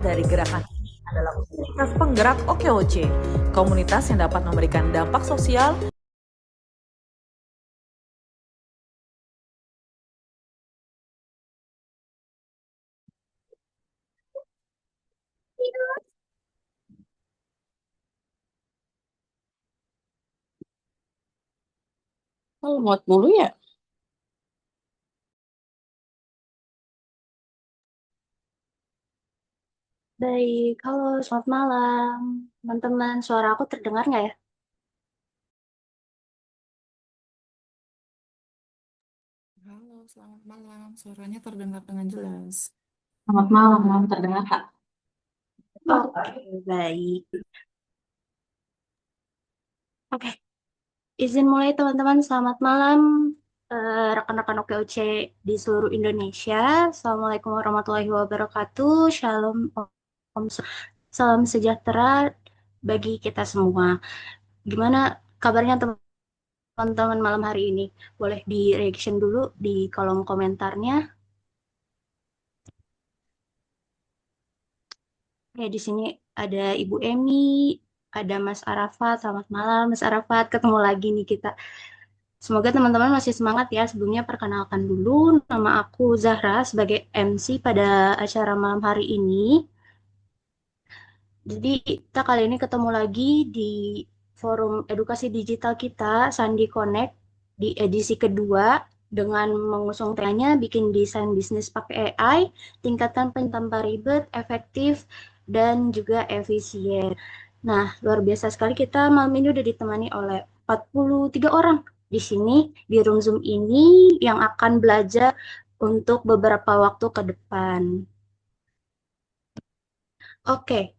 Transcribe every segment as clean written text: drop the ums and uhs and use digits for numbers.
dari gerakan ini adalah komunitas penggerak OKOC, komunitas yang dapat memberikan dampak sosial Oh, muat mulu ya? Baik, halo, selamat malam. Teman-teman, suara aku terdengar nggak ya? Halo, selamat malam. Suaranya terdengar dengan jelas. Selamat malam, terdengar Kak? Oke, baik. Oke, izin mulai teman-teman. Selamat malam, rekan-rekan OKOC di seluruh Indonesia. Assalamualaikum warahmatullahi wabarakatuh. Shalom, Om. Salam sejahtera bagi kita semua. Gimana kabarnya teman-teman malam hari ini? Boleh di reaction dulu di kolom komentarnya. Ya, di sini ada Ibu Emi, ada Mas Arafat. Selamat malam, Mas Arafat. Ketemu lagi nih kita. Semoga teman-teman masih semangat ya. Sebelumnya perkenalkan dulu, nama aku Zahra sebagai MC pada acara malam hari ini. Jadi kita kali ini ketemu lagi di forum edukasi digital kita, Sandi Connect, di edisi kedua dengan mengusung temanya bikin desain bisnis pakai AI, tingkatkan tanpa ribet, efektif, dan juga efisien. Nah, luar biasa sekali kita malam ini udah ditemani oleh 43 orang di sini, di room Zoom ini yang akan belajar untuk beberapa waktu ke depan. Oke,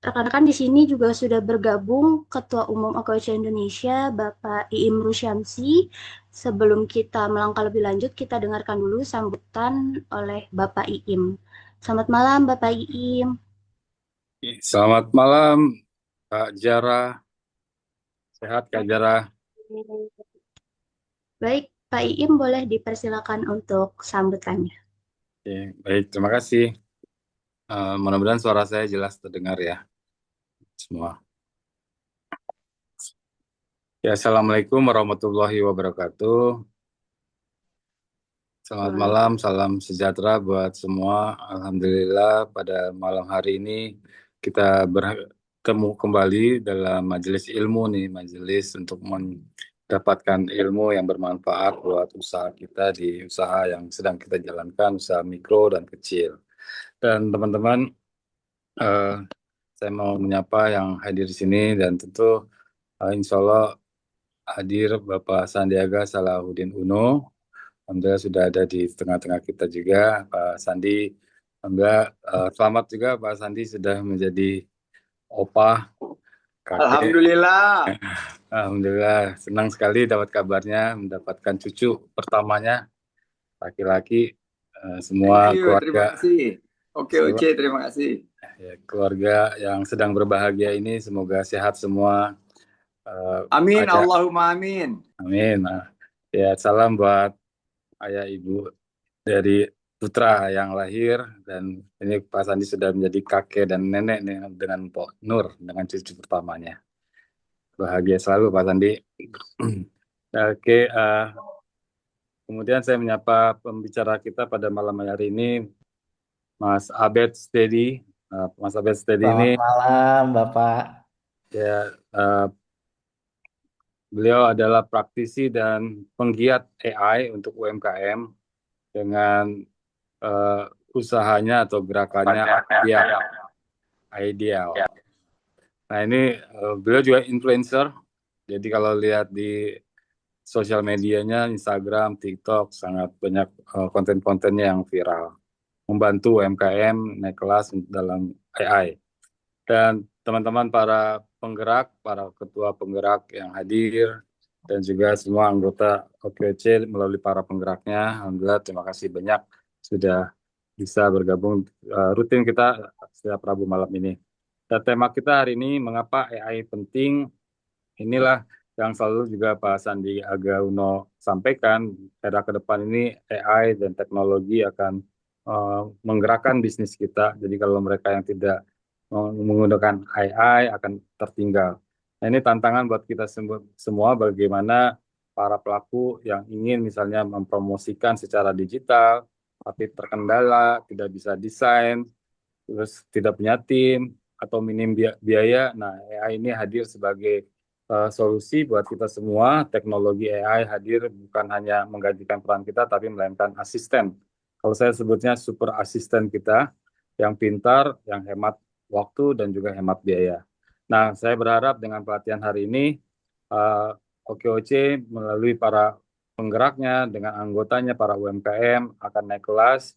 rekan-rekan di sini juga sudah bergabung Ketua Umum OKOC Indonesia, Bapak Iim Rusyamsi. Sebelum kita melangkah lebih lanjut, kita dengarkan dulu sambutan oleh Bapak Iim. Selamat malam, Bapak Iim. Selamat malam, Kak Jara. Sehat, Kak Jara? Baik, Pak Iim boleh dipersilakan untuk sambutannya. Oke, baik, terima kasih. Mudah-mudahan suara saya jelas terdengar ya, semua. Ya, Assalamualaikum warahmatullahi wabarakatuh. Selamat malam, salam sejahtera buat semua. Alhamdulillah pada malam hari ini kita bertemu kembali dalam majelis ilmu nih, majelis untuk mendapatkan ilmu yang bermanfaat buat usaha kita di usaha yang sedang kita jalankan, usaha mikro dan kecil. Dan teman-teman, eh, saya mau menyapa yang hadir di sini dan tentu insya Allah hadir Bapak Sandiaga Salahuddin Uno. Alhamdulillah sudah ada di tengah-tengah kita juga, Pak Sandi. Alhamdulillah, selamat juga Pak Sandi sudah menjadi opa, kakek. Alhamdulillah. Alhamdulillah, senang sekali dapat kabarnya, mendapatkan cucu pertamanya, laki-laki, semua Thank you, terima keluarga. kasih. Oke, Oce, terima kasih. Ya, keluarga yang sedang berbahagia ini semoga sehat semua. Amin, Allahumma amin. Amin. Ya, salam buat ayah ibu dari putra yang lahir, dan ini Pak Sandi sudah menjadi kakek dan nenek nih dengan Pok Nur, dengan cucu pertamanya. Bahagia selalu Pak Sandi. Oke, kemudian saya menyapa pembicara kita pada malam hari ini, Mas Abed Steady. Mas Abed Steady ini, Selamat malam, Bapak. ya, beliau adalah praktisi dan penggiat AI untuk UMKM dengan usahanya atau gerakannya Ideal. Nah, ini beliau juga influencer. Jadi kalau lihat di sosial medianya, Instagram, TikTok, sangat banyak konten-kontennya yang viral. Membantu UMKM naik kelas dalam AI. Dan teman-teman para penggerak, para ketua penggerak yang hadir, dan juga semua anggota OKOC melalui para penggeraknya, alhamdulillah terima kasih banyak sudah bisa bergabung rutin kita setiap Rabu malam ini. Dan tema kita hari ini, mengapa AI penting, inilah yang selalu juga Pak Sandiaga Uno sampaikan, era ke depan ini AI dan teknologi akan menggerakkan bisnis kita. Jadi kalau mereka yang tidak menggunakan AI akan tertinggal. Nah, ini tantangan buat kita semua bagaimana para pelaku yang ingin misalnya mempromosikan secara digital, tapi terkendala, tidak bisa desain, terus tidak punya tim, atau minim biaya. Nah, AI ini hadir sebagai solusi buat kita semua. Teknologi AI hadir bukan hanya menggantikan peran kita, tapi melainkan asisten. Kalau saya sebutnya super asisten kita, yang pintar, yang hemat waktu, dan juga hemat biaya. Nah, saya berharap dengan pelatihan hari ini, OKOC melalui para penggeraknya, dengan anggotanya, para UMKM, akan naik kelas.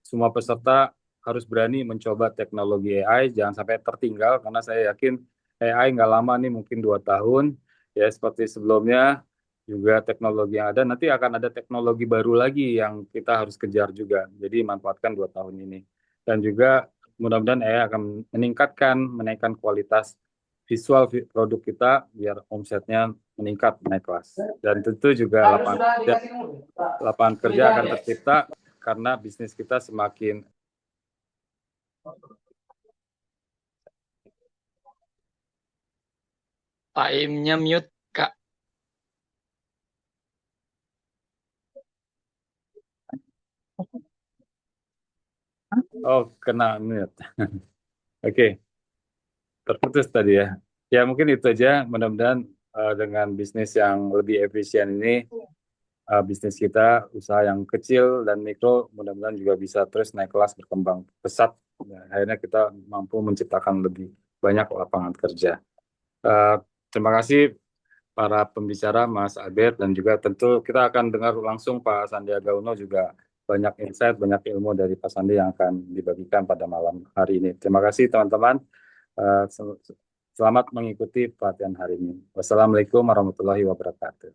Semua peserta harus berani mencoba teknologi AI, jangan sampai tertinggal, karena saya yakin AI nggak lama nih, mungkin 2 tahun, ya seperti sebelumnya, juga teknologi yang ada, nanti akan ada teknologi baru lagi yang kita harus kejar juga, jadi manfaatkan 2 tahun ini. Dan juga mudah-mudahan AI akan menaikkan kualitas visual produk kita, biar omsetnya meningkat, naik kelas. Dan tentu juga lapangan kerja akan tercipta, karena bisnis kita semakin Pak Im-nya mute, Kak. Oh, kena mute. Oke, terputus tadi ya. Ya mungkin itu aja. Mudah-mudahan dengan bisnis yang lebih efisien ini, bisnis kita, usaha yang kecil dan mikro, mudah-mudahan juga bisa terus naik kelas, berkembang pesat. Dan akhirnya kita mampu menciptakan lebih banyak lapangan kerja. Terima kasih para pembicara, Mas Albert, dan juga tentu kita akan dengar langsung Pak Sandiaga Uno, juga banyak insight, banyak ilmu dari Pak Sandi yang akan dibagikan pada malam hari ini. Terima kasih teman-teman. Selamat mengikuti pelatihan hari ini. Wassalamualaikum warahmatullahi wabarakatuh.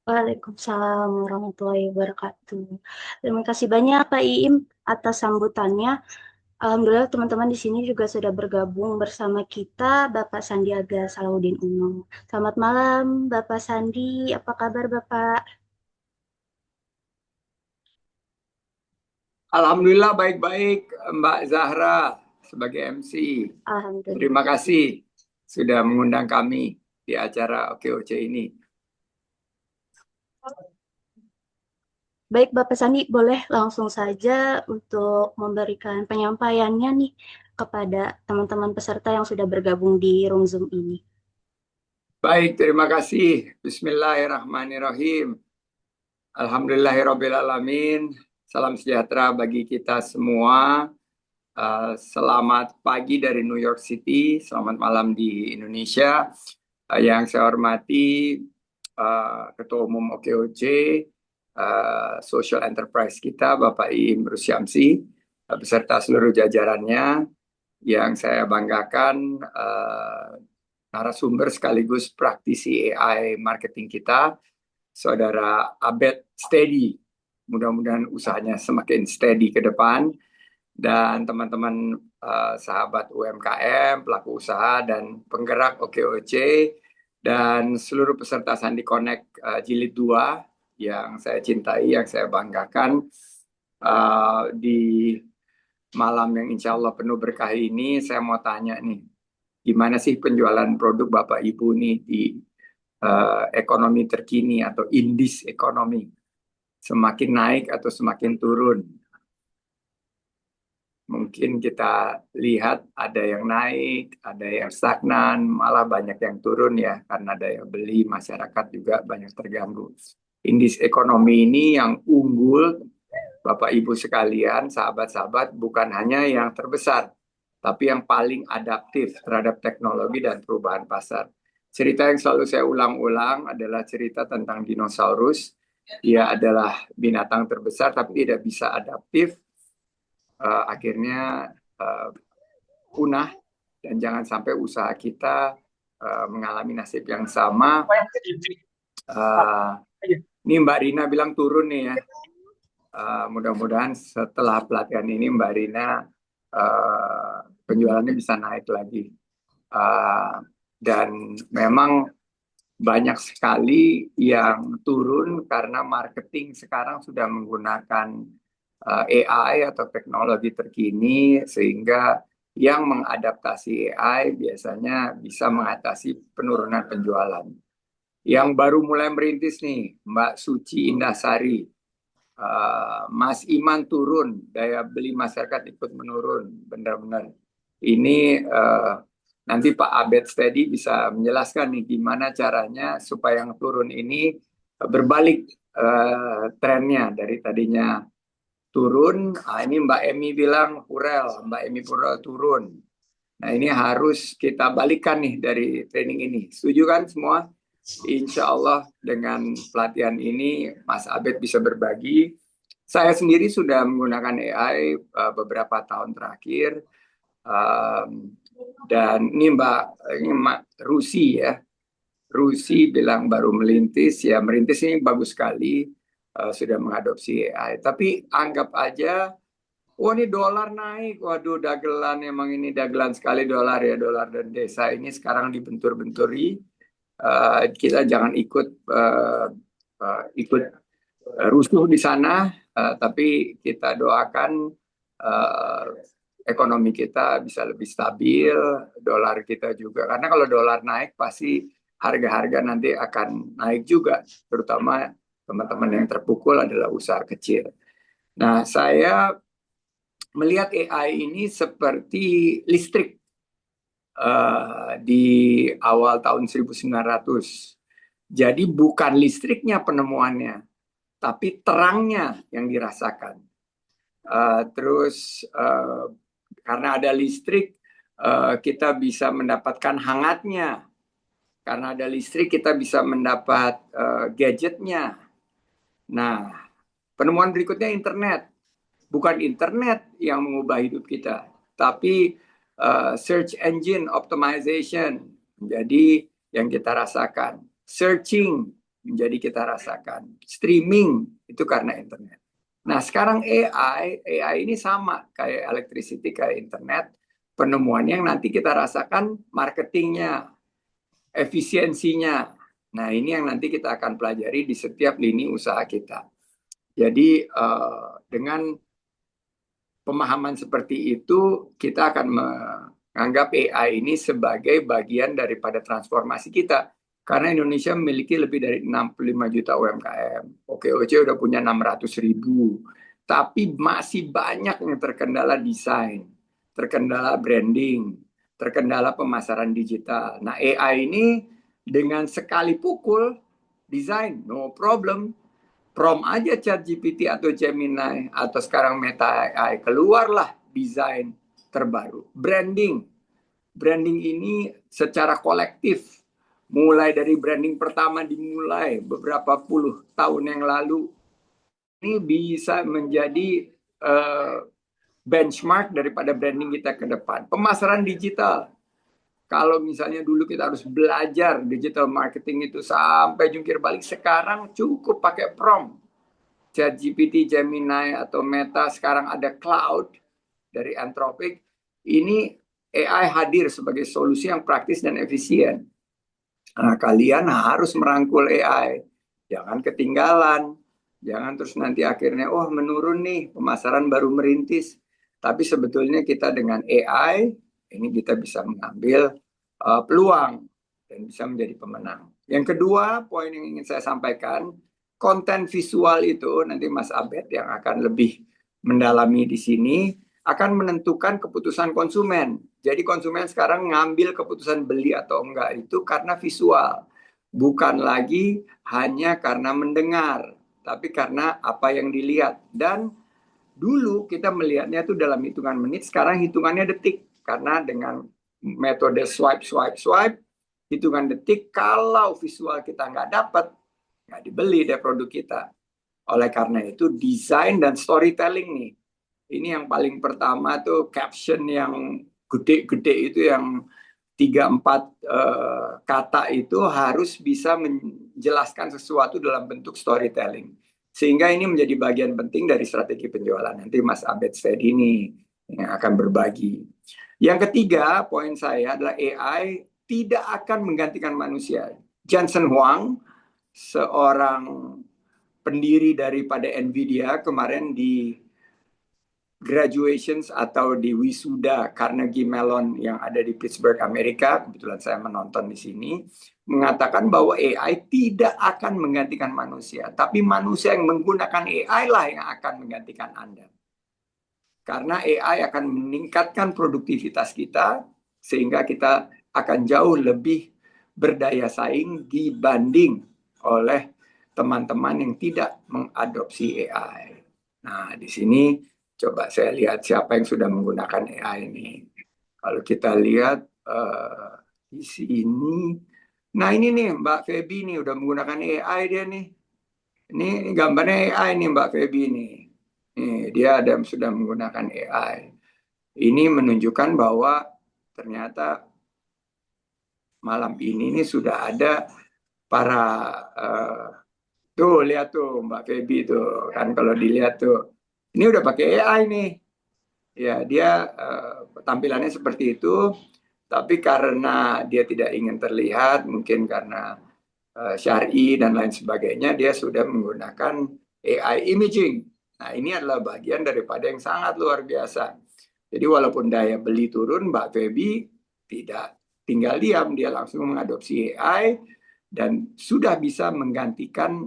Waalaikumsalam warahmatullahi wabarakatuh. Terima kasih banyak Pak Iim atas sambutannya. Alhamdulillah teman-teman di sini juga sudah bergabung bersama kita Bapak Sandiaga Salahuddin Uno. Selamat malam Bapak Sandi, apa kabar Bapak? Alhamdulillah baik-baik, Mbak Zahra sebagai MC. Alhamdulillah. Terima kasih sudah mengundang kami di acara OKOC ini. Baik Bapak Sandi, boleh langsung saja untuk memberikan penyampaiannya nih kepada teman-teman peserta yang sudah bergabung di room Zoom ini. Baik, terima kasih. Bismillahirrahmanirrahim. Alhamdulillahirrabbilalamin. Salam sejahtera bagi kita semua. Selamat pagi dari New York City, selamat malam di Indonesia. Yang saya hormati Ketua Umum OKOC, Social Enterprise kita, Bapak Iim Rusyamsi, beserta seluruh jajarannya. Yang saya banggakan, narasumber sekaligus praktisi AI marketing kita, Saudara Abed Steady. Mudah-mudahan usahanya semakin steady ke depan. Dan teman-teman sahabat UMKM, pelaku usaha, dan penggerak OKOC, dan seluruh peserta Sandi Connect Jilid 2 yang saya cintai, yang saya banggakan, di malam yang insya Allah penuh berkah ini, saya mau tanya nih, gimana sih penjualan produk Bapak Ibu nih di ekonomi terkini atau indis ekonomi? Semakin naik atau semakin turun? Mungkin kita lihat ada yang naik, ada yang stagnan, malah banyak yang turun ya, karena daya beli masyarakat juga banyak terganggu. Indis ekonomi ini yang unggul, Bapak Ibu sekalian, sahabat-sahabat, bukan hanya yang terbesar, tapi yang paling adaptif terhadap teknologi dan perubahan pasar. Cerita yang selalu saya ulang-ulang adalah cerita tentang dinosaurus. Dia adalah binatang terbesar tapi tidak bisa adaptif. Akhirnya punah, dan jangan sampai usaha kita mengalami nasib yang sama. Ini Mbak Rina bilang turun nih ya. Mudah-mudahan setelah pelatihan ini Mbak Rina penjualannya bisa naik lagi. Dan memang banyak sekali yang turun karena marketing sekarang sudah menggunakan AI atau teknologi terkini, sehingga yang mengadaptasi AI biasanya bisa mengatasi penurunan penjualan. Yang baru mulai merintis nih, Mbak Suci Indasari, Mas Iman turun, daya beli masyarakat ikut menurun, benar-benar. Ini nanti Pak Abed Steady bisa menjelaskan nih gimana caranya supaya yang turun ini berbalik trennya dari tadinya turun. Ini Mbak Emi bilang Mbak Emi Purel turun. Nah ini harus kita balikan nih dari training ini. Setuju kan semua? Insya Allah dengan pelatihan ini Mas Abed bisa berbagi. Saya sendiri sudah menggunakan AI beberapa tahun terakhir. Dan ini Mbak Rusi ya. Rusi bilang baru merintis. Ya merintis ini bagus sekali. Sudah mengadopsi AI. Tapi anggap aja, oh ini dolar naik. Waduh dagelan, emang ini dagelan sekali dolar ya. Dolar dan desa ini sekarang dibentur-benturi. Kita jangan ikut rusuh di sana, tapi kita doakan ekonomi kita bisa lebih stabil, dolar kita juga. Karena kalau dolar naik pasti harga-harga nanti akan naik juga, terutama teman-teman yang terpukul adalah usaha kecil. Nah, saya melihat AI ini seperti listrik di awal tahun 1900. Jadi bukan listriknya penemuannya, tapi terangnya yang dirasakan. Terus karena ada listrik, kita bisa mendapatkan hangatnya. Karena ada listrik, kita bisa mendapat gadgetnya. Nah, penemuan berikutnya internet. Bukan internet yang mengubah hidup kita, tapi search engine optimization menjadi yang kita rasakan. Searching menjadi kita rasakan. Streaming itu karena internet. Nah sekarang AI ini sama kayak electricity, kayak internet. Penemuannya yang nanti kita rasakan marketingnya, efisiensinya. Nah ini yang nanti kita akan pelajari di setiap lini usaha kita. Jadi dengan pemahaman seperti itu, kita akan menganggap AI ini sebagai bagian daripada transformasi kita. Karena Indonesia memiliki lebih dari 65 juta UMKM. OKOC udah punya 600.000. Tapi masih banyak yang terkendala desain, terkendala branding, terkendala pemasaran digital. Nah AI ini dengan sekali pukul, desain, no problem. Prompt aja ChatGPT atau Gemini atau sekarang Meta AI, keluarlah desain terbaru. Branding ini secara kolektif, mulai dari branding pertama dimulai beberapa puluh tahun yang lalu, ini bisa menjadi benchmark daripada branding kita ke depan. Pemasaran digital. Kalau misalnya dulu kita harus belajar digital marketing itu sampai jungkir balik, sekarang cukup pakai prompt. ChatGPT, Gemini, atau Meta, sekarang ada cloud dari Anthropic. Ini AI hadir sebagai solusi yang praktis dan efisien. Nah, kalian harus merangkul AI. Jangan ketinggalan. Jangan terus nanti akhirnya, oh menurun nih, pemasaran baru merintis. Tapi sebetulnya kita dengan AI, ini kita bisa mengambil peluang dan bisa menjadi pemenang. Yang kedua, poin yang ingin saya sampaikan, konten visual itu nanti Mas Abed yang akan lebih mendalami di sini akan menentukan keputusan konsumen. Jadi konsumen sekarang ngambil keputusan beli atau enggak itu karena visual. Bukan lagi hanya karena mendengar, tapi karena apa yang dilihat. Dan dulu kita melihatnya itu dalam hitungan menit, sekarang hitungannya detik. Karena dengan metode swipe, hitungan detik, kalau visual kita nggak dapat, nggak dibeli deh produk kita. Oleh karena itu desain dan storytelling nih. Ini yang paling pertama tuh caption yang gede-gede itu, yang 3-4 kata itu harus bisa menjelaskan sesuatu dalam bentuk storytelling. Sehingga ini menjadi bagian penting dari strategi penjualan. Nanti Mas Abed Steady ini yang akan berbagi. Yang ketiga, poin saya adalah AI tidak akan menggantikan manusia. Jensen Huang, seorang pendiri daripada Nvidia, kemarin di graduations atau di wisuda Carnegie Mellon yang ada di Pittsburgh, Amerika, kebetulan saya menonton di sini, mengatakan bahwa AI tidak akan menggantikan manusia, tapi manusia yang menggunakan AI lah yang akan menggantikan Anda. Karena AI akan meningkatkan produktivitas kita, sehingga kita akan jauh lebih berdaya saing dibanding oleh teman-teman yang tidak mengadopsi AI. Nah, di sini coba saya lihat siapa yang sudah menggunakan AI ini. Kalau kita lihat di sini, nah ini nih Mbak Feby nih udah menggunakan AI dia nih. Ini gambarnya AI nih Mbak Feby nih. Nih, dia sudah menggunakan AI. Ini menunjukkan bahwa ternyata malam ini nih sudah ada para tuh lihat tuh Mbak Feby tuh kan, kalau dilihat tuh ini udah pakai AI nih. Ya, dia tampilannya seperti itu, tapi karena dia tidak ingin terlihat, mungkin karena syar'i dan lain sebagainya, dia sudah menggunakan AI imaging. Nah, ini adalah bagian daripada yang sangat luar biasa. Jadi walaupun daya beli turun, Mbak Feby tidak tinggal diam, dia langsung mengadopsi AI dan sudah bisa menggantikan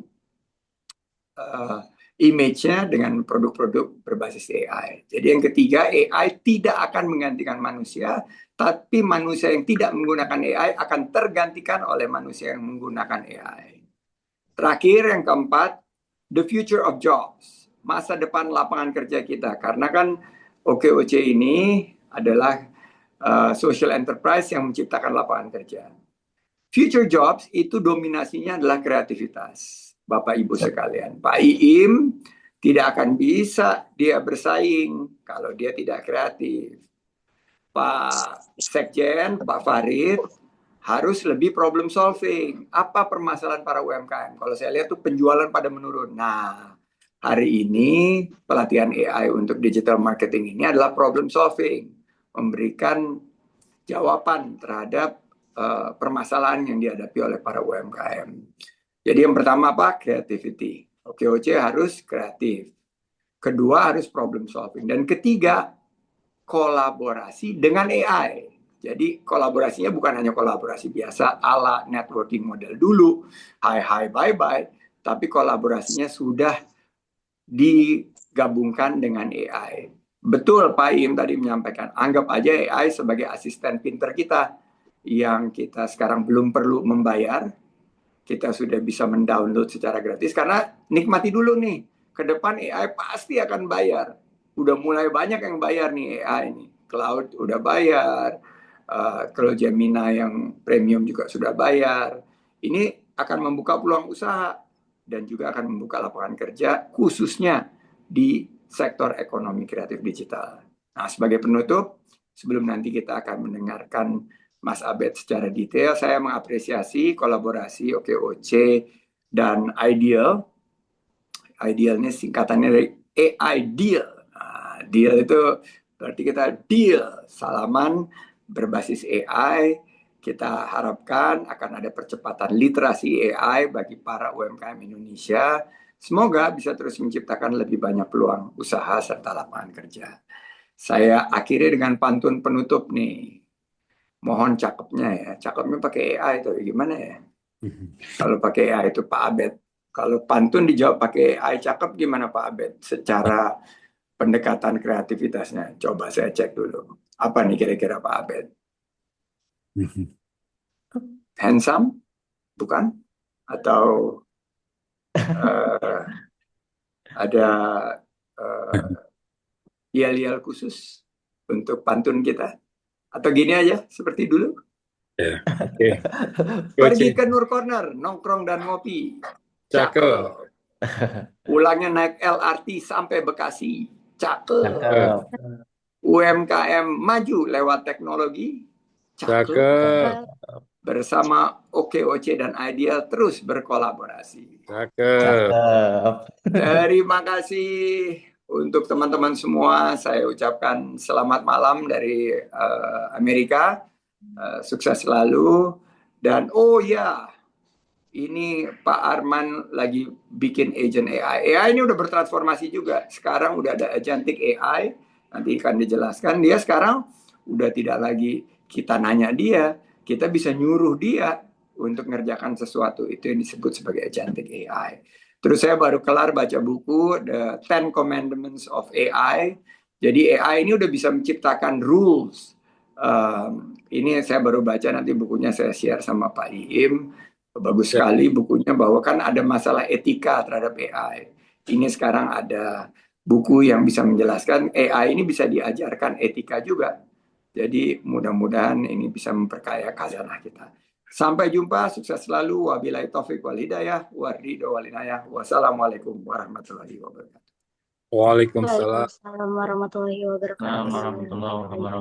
image-nya dengan produk-produk berbasis AI. Jadi yang ketiga, AI tidak akan menggantikan manusia, tapi manusia yang tidak menggunakan AI akan tergantikan oleh manusia yang menggunakan AI. Terakhir, yang keempat, the future of jobs, masa depan lapangan kerja kita. Karena kan OKOC ini adalah social enterprise yang menciptakan lapangan kerja. Future jobs itu dominasinya adalah kreativitas. Bapak Ibu sekalian, Pak Iim tidak akan bisa dia bersaing kalau dia tidak kreatif. Pak Sekjen, Pak Farid harus lebih problem solving. Apa permasalahan para UMKM? Kalau saya lihat tuh penjualan pada menurun. Nah, hari ini pelatihan AI untuk digital marketing ini adalah problem solving, memberikan jawaban terhadap permasalahan yang dihadapi oleh para UMKM. Jadi yang pertama apa? Creativity. OKOC harus kreatif. Kedua harus problem solving. Dan ketiga, kolaborasi dengan AI. Jadi kolaborasinya bukan hanya kolaborasi biasa ala networking model dulu, hi bye bye, tapi kolaborasinya sudah digabungkan dengan AI. Betul Pak Im tadi menyampaikan, anggap aja AI sebagai asisten pinter kita yang kita sekarang belum perlu membayar. Kita sudah bisa mendownload secara gratis karena nikmati dulu nih. Ke depan AI pasti akan bayar. Udah mulai banyak yang bayar nih AI ini. Cloud udah bayar. Kalau Gemini yang premium juga sudah bayar. Ini akan membuka peluang usaha dan juga akan membuka lapangan kerja khususnya di sektor ekonomi kreatif digital. Nah, sebagai penutup, sebelum nanti kita akan mendengarkan Mas Abed secara detail, saya mengapresiasi kolaborasi OKOC dan Ideal. Ideal ini singkatannya dari AI Deal. Nah, deal itu berarti kita deal, salaman berbasis AI. Kita harapkan akan ada percepatan literasi AI bagi para UMKM Indonesia. Semoga bisa terus menciptakan lebih banyak peluang usaha serta lapangan kerja. Saya akhiri dengan pantun penutup nih. Mohon cakepnya ya. Cakepnya pakai AI itu gimana ya? Kalau pakai AI itu Pak Abed. Kalau pantun dijawab pakai AI cakep gimana Pak Abed? Secara pendekatan kreativitasnya. Coba saya cek dulu. Apa nih kira-kira Pak Abed? Handsome? Bukan? Atau ada yel-yel khusus untuk pantun kita? Atau gini aja, seperti dulu? Ya, oke. Pergi ke Nur Corner, nongkrong dan ngopi. Cakep. Pulangnya naik LRT sampai Bekasi. Cakep. Cakep. UMKM maju lewat teknologi. Cakep. Cakep. Bersama OKOC dan Ideal terus berkolaborasi. Cakep. Terima kasih untuk teman-teman semua. Saya ucapkan selamat malam dari Amerika. Sukses selalu. Dan oh ya, ini Pak Arman lagi bikin agent AI. AI ini udah bertransformasi juga. Sekarang udah ada agentic AI, nanti akan dijelaskan. Dia sekarang udah tidak lagi kita nanya dia, kita bisa nyuruh dia untuk ngerjakan sesuatu. Itu yang disebut sebagai agentic AI. Terus saya baru kelar baca buku The Ten Commandments of AI. Jadi AI ini udah bisa menciptakan rules. Ini saya baru baca, nanti bukunya saya share sama Pak Iim. Bagus Ya. sekali bukunya, bahwa kan ada masalah etika terhadap AI. Ini sekarang ada buku yang bisa menjelaskan AI ini bisa diajarkan etika juga. Jadi mudah-mudahan ini bisa memperkaya khazanah kita. Sampai jumpa, sukses selalu. Wabillahi taufik wal hidayah, waridho walinayah. Wassalamualaikum warahmatullahi wabarakatuh. Waalaikumsalam. Waalaikumsalam warahmatullahi wabarakatuh. Warahmatullahi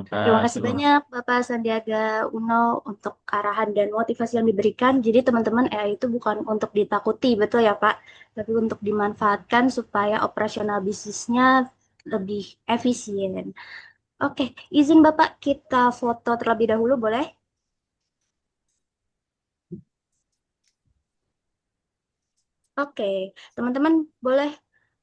Terima kasih wabarakatuh. banyak Bapak Sandiaga Uno untuk arahan dan motivasi yang diberikan. Jadi teman-teman AI itu bukan untuk ditakuti, betul ya Pak? Tapi untuk dimanfaatkan supaya operasional bisnisnya lebih efisien. Oke, izin Bapak kita foto terlebih dahulu boleh? Oke, teman-teman boleh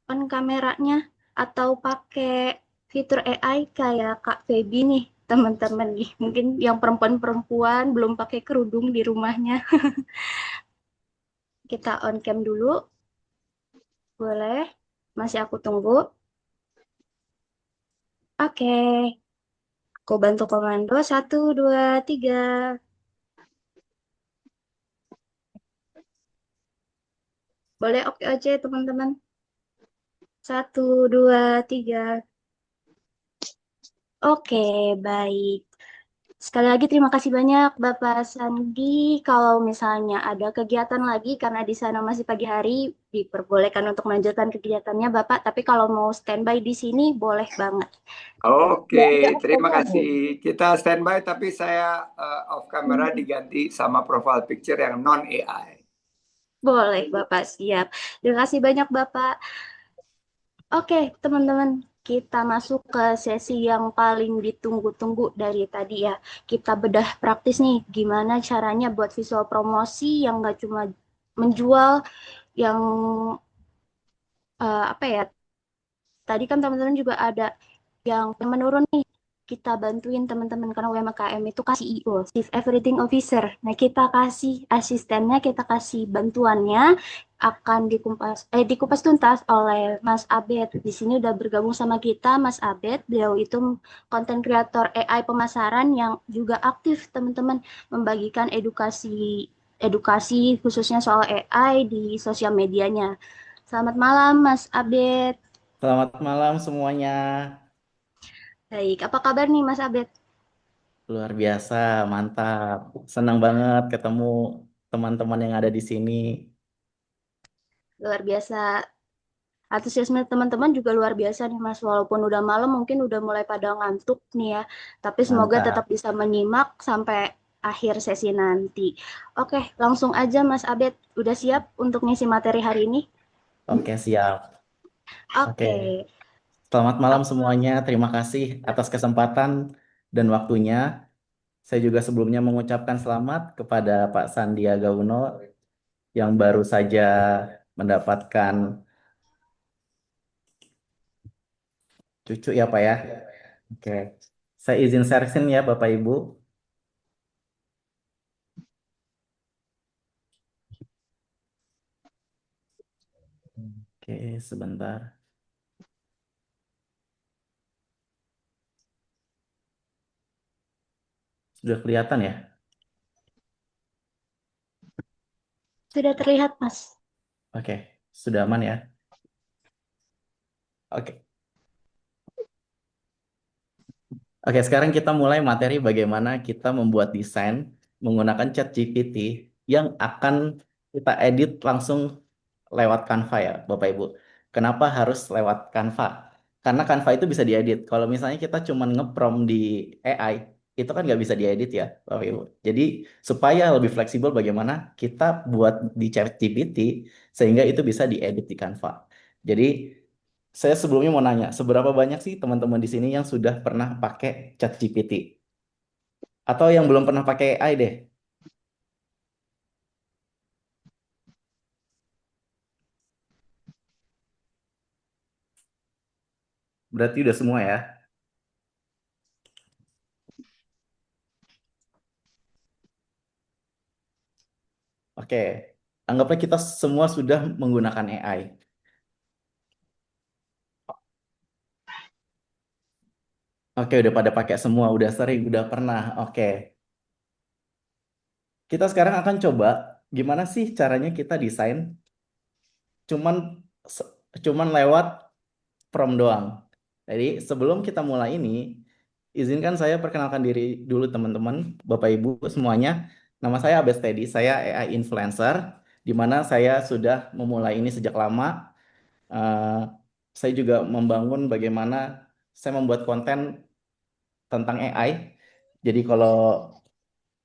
on kameranya atau pakai fitur AI kayak Kak Feby nih, teman-teman nih. Mungkin yang perempuan-perempuan belum pakai kerudung di rumahnya. Kita on cam dulu, boleh? Masih aku tunggu. Oke, aku bantu komando. 1, 2, 3. Boleh oke aja teman-teman. 1, 2, 3. Oke, baik. Sekali lagi terima kasih banyak Bapak Sandi. Kalau misalnya ada kegiatan lagi karena di sana masih pagi hari, diperbolehkan untuk melanjutkan kegiatannya Bapak. Tapi kalau mau standby di sini boleh banget. Oke, terima kasih. Kita standby, tapi saya off camera diganti sama profile picture yang non AI. Boleh Bapak, siap. Terima kasih banyak Bapak. Oke, teman-teman, kita masuk ke sesi yang paling ditunggu-tunggu dari tadi ya. Kita bedah praktis nih, gimana caranya buat visual promosi yang nggak cuma menjual, yang apa ya, tadi kan teman-teman juga ada yang menurun nih. Kita bantuin teman-teman karena UMKM itu kasih CEO, Chief Everything Officer. Nah, kita kasih asistennya, kita kasih bantuannya akan dikupas tuntas oleh Mas Abed. Di sini udah bergabung sama kita Mas Abed. Beliau itu konten kreator AI pemasaran yang juga aktif teman-teman membagikan edukasi edukasi khususnya soal AI di sosial medianya. Selamat malam Mas Abed. Selamat malam semuanya. Baik, apa kabar nih Mas Abed? Luar biasa, mantap. Senang banget ketemu teman-teman yang ada di sini. Luar biasa. Antusiasme teman-teman juga luar biasa nih Mas. Walaupun udah malam mungkin udah mulai pada ngantuk nih ya. Tapi semoga tetap Mantap. bisa menyimak sampai akhir sesi nanti. Oke, langsung aja Mas Abed. Udah siap untuk ngisi materi hari ini? Oke, siap. Oke. Oke. Selamat malam semuanya. Terima kasih atas kesempatan dan waktunya. Saya juga sebelumnya mengucapkan selamat kepada Pak Sandiaga Uno yang baru saja mendapatkan cucu ya Pak ya. Oke. Saya izin sharing ya Bapak Ibu. Oke, sebentar. Sudah kelihatan ya? Sudah terlihat Mas. Oke, sudah aman ya? Oke. Oke, sekarang kita mulai materi bagaimana kita membuat desain menggunakan ChatGPT yang akan kita edit langsung lewat Canva ya, Bapak Ibu. Kenapa harus lewat Canva? Karena Canva itu bisa diedit. Kalau misalnya kita cuma nge-prompt di AI, itu kan nggak bisa diedit ya, Bapak Ibu. Jadi supaya lebih fleksibel bagaimana kita buat di ChatGPT sehingga itu bisa diedit di Canva. Jadi saya sebelumnya mau nanya, seberapa banyak sih teman-teman di sini yang sudah pernah pakai ChatGPT? Atau yang belum pernah pakai AI deh? Berarti udah semua ya. Oke, anggaplah kita semua sudah menggunakan AI. Oke, udah pada pakai semua, udah sering, udah pernah. Oke, kita sekarang akan coba gimana sih caranya kita desain cuman se- cuman lewat prompt doang. Jadi sebelum kita mulai ini, izinkan saya perkenalkan diri dulu teman-teman, Bapak Ibu semuanya. Nama saya Abes Teddy, saya AI influencer, di mana saya sudah memulai ini sejak lama. Eh, saya juga membangun bagaimana saya membuat konten tentang AI. Jadi kalau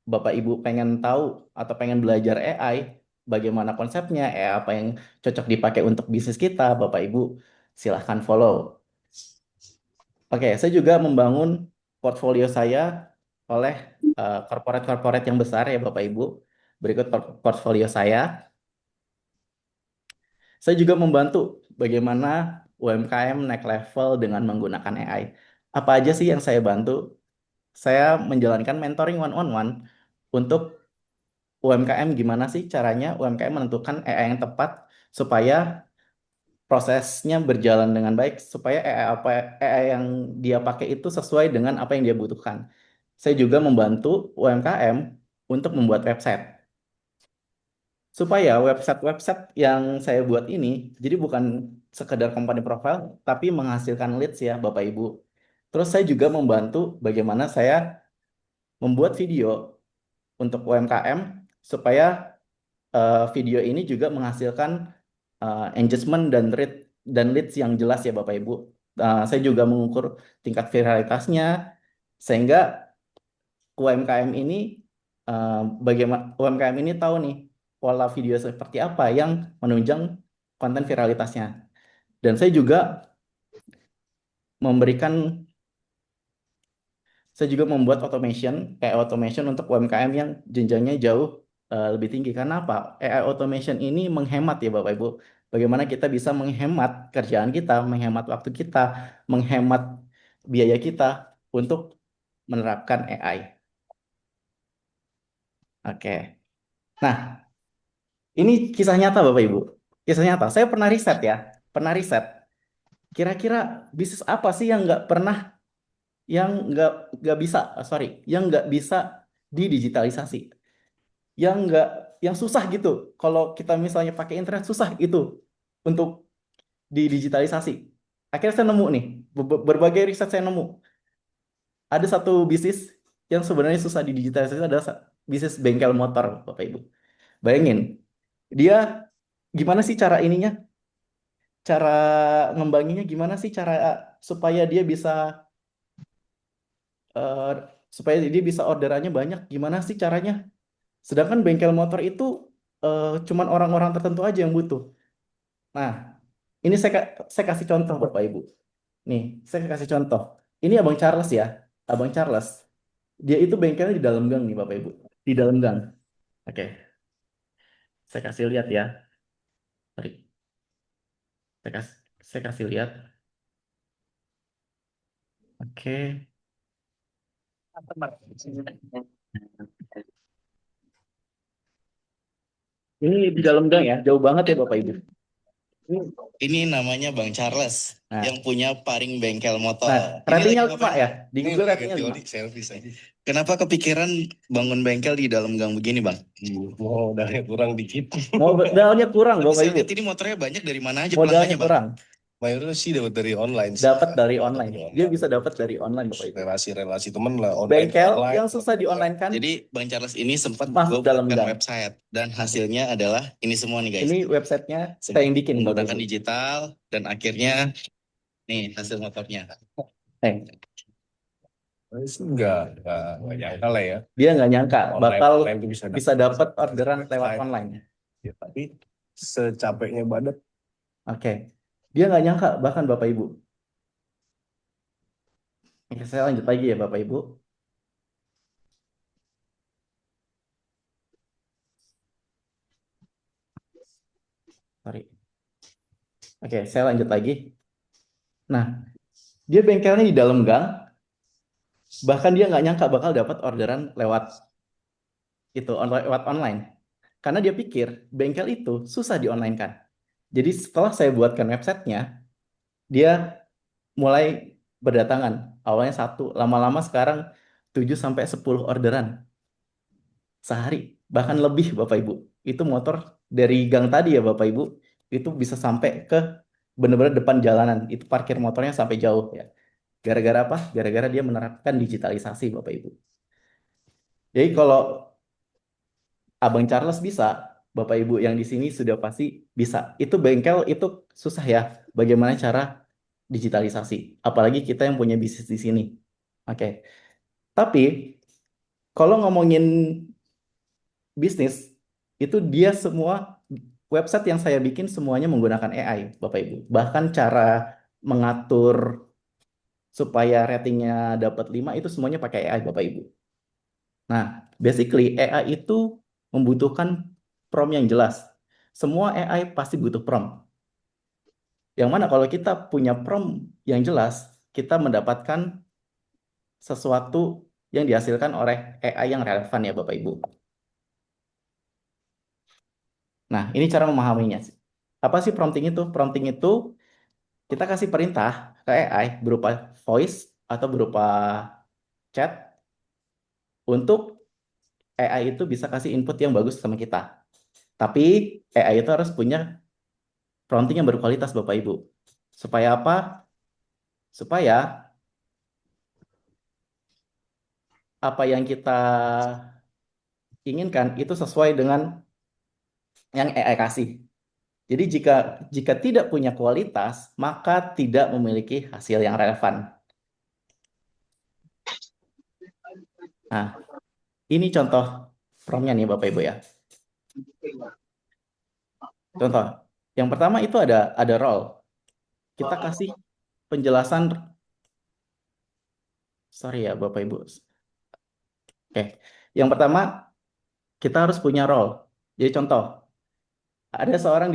Bapak Ibu pengen tahu atau pengen belajar AI, bagaimana konsepnya, AI apa yang cocok dipakai untuk bisnis kita, Bapak Ibu silahkan follow. Oke, saya juga membangun portfolio saya oleh corporate-corporate yang besar ya Bapak Ibu. Berikut portfolio saya. Saya juga membantu bagaimana UMKM naik level dengan menggunakan AI. Apa aja sih yang saya bantu? Saya menjalankan mentoring one-on-one untuk UMKM gimana sih caranya UMKM menentukan AI yang tepat supaya prosesnya berjalan dengan baik, supaya AI yang dia pakai itu sesuai dengan apa yang dia butuhkan. Saya juga membantu UMKM untuk membuat website. Supaya website-website yang saya buat ini jadi bukan sekedar company profile tapi menghasilkan leads ya Bapak Ibu. Terus saya juga membantu bagaimana saya membuat video untuk UMKM supaya video ini juga menghasilkan engagement dan leads yang jelas ya Bapak Ibu. Saya juga mengukur tingkat viralitasnya sehingga UMKM ini bagaimana UMKM ini tahu nih pola video seperti apa yang menunjang konten viralitasnya. Dan memberikan saya juga membuat automation, AI automation untuk UMKM yang jenjangnya jauh lebih tinggi. Karena apa? AI automation ini menghemat ya Bapak Ibu. Bagaimana kita bisa menghemat kerjaan kita, menghemat waktu kita, menghemat biaya kita untuk menerapkan AI. Oke. Nah, ini kisah nyata Bapak Ibu. Kisah nyata. Saya pernah riset ya. Pernah riset. Kira-kira bisnis apa sih yang nggak bisa, yang nggak bisa didigitalisasi? Yang nggak yang susah gitu. Kalau kita misalnya pakai internet susah itu untuk didigitalisasi. Akhirnya saya nemu nih, berbagai riset saya nemu. Ada satu bisnis yang sebenarnya susah didigitalisasi adalah bisnis bengkel motor, Bapak Ibu. Bayangin, dia gimana sih cara ininya? Cara ngembanginnya gimana sih cara supaya dia bisa eh, orderannya banyak? Gimana sih caranya? Sedangkan bengkel motor itu cuman orang-orang tertentu aja yang butuh. Nah, ini saya kasih contoh Bapak Ibu. Nih, saya kasih contoh. Ini Abang Charles ya. Abang Charles. Dia itu bengkelnya di dalam gang nih Bapak Ibu. Di dalam gang. Oke, saya kasih lihat ya. Sorry. Saya kasih lihat. Oke. Ini di dalam gang ya. Jauh banget ya Bapak Ibu. Ini namanya Bang Charles Nah. yang punya paring bengkel motor. Nah, Ini ratingnya lagi 5 ya. Di Ini Google lagi ratingnya 5. teori selfie saja. Kenapa kepikiran bangun bengkel di dalam gang begini, Bang? Modalnya kurang dikit. Modalnya kurang Tapi Bapak saya Ibu. lihat ini motornya banyak, dari mana aja Modalnya pelanggannya, Bang? kurang. Mayoritas sih dapat dari online sih. Dapat dari online. Dia bisa dapat dari online Bapak Ibu. Relasi-relasi temen lah. Bengkel yang susah di online kan. Jadi Bang Charles ini sempat Masuk dalam buatkan gang. website dan hasilnya adalah ini semua nih guys. Ini websitenya saya yang bikin Bapak Menggunakan Ibu. digital dan akhirnya nih hasil motornya. Enggak nyangka lah ya. Dia nggak nyangka bakal Online tuh bisa dapat orderan lewat online. Ya, tapi secapeknya badat. Oke. Dia nggak nyangka bahkan Bapak Ibu. Oke, saya lanjut lagi ya Bapak Ibu. Sorry. Oke, saya lanjut lagi. Nah, Dia bengkelnya di dalam gang, bahkan dia nggak nyangka bakal dapat orderan lewat lewat online. Karena dia pikir bengkel itu susah di online kan. Jadi setelah saya buatkan websitenya, dia mulai berdatangan. Awalnya satu, lama-lama sekarang 7 sampai 10 orderan sehari, bahkan lebih Bapak Ibu. Itu motor dari gang tadi ya Bapak Ibu, itu bisa sampai ke benar-benar depan jalanan. Itu parkir motornya sampai jauh ya. Gara-gara apa? Gara-gara dia menerapkan digitalisasi Bapak Ibu. Jadi kalau Abang Charles bisa, Bapak Ibu yang di sini sudah pasti bisa. Itu bengkel itu susah ya. Bagaimana cara digitalisasi? Apalagi kita yang punya bisnis di sini. Oke. Tapi kalau ngomongin bisnis, itu dia semua website yang saya bikin semuanya menggunakan AI, Bapak Ibu. Bahkan cara mengatur supaya ratingnya dapat 5 itu semuanya pakai AI, Bapak Ibu. Nah, basically AI itu membutuhkan prompt yang jelas. Semua AI pasti butuh prompt. Yang mana kalau kita punya prompt yang jelas, kita mendapatkan sesuatu yang dihasilkan oleh AI yang relevan ya Bapak Ibu. Nah, ini cara memahaminya. Apa sih prompting itu? Prompting itu kita kasih perintah ke AI berupa voice atau berupa chat untuk AI itu bisa kasih input yang bagus sama kita. Tapi AI itu harus punya prompting yang berkualitas Bapak Ibu. Supaya apa? Supaya apa yang kita inginkan itu sesuai dengan yang AI kasih. Jadi jika tidak punya kualitas, maka tidak memiliki hasil yang relevan. Nah, ini contoh promptnya nih Bapak Ibu ya. Contoh, yang pertama itu ada role. Kita kasih penjelasan, sorry ya Bapak Ibu. Oke, yang pertama kita harus punya role. Jadi contoh, Anda seorang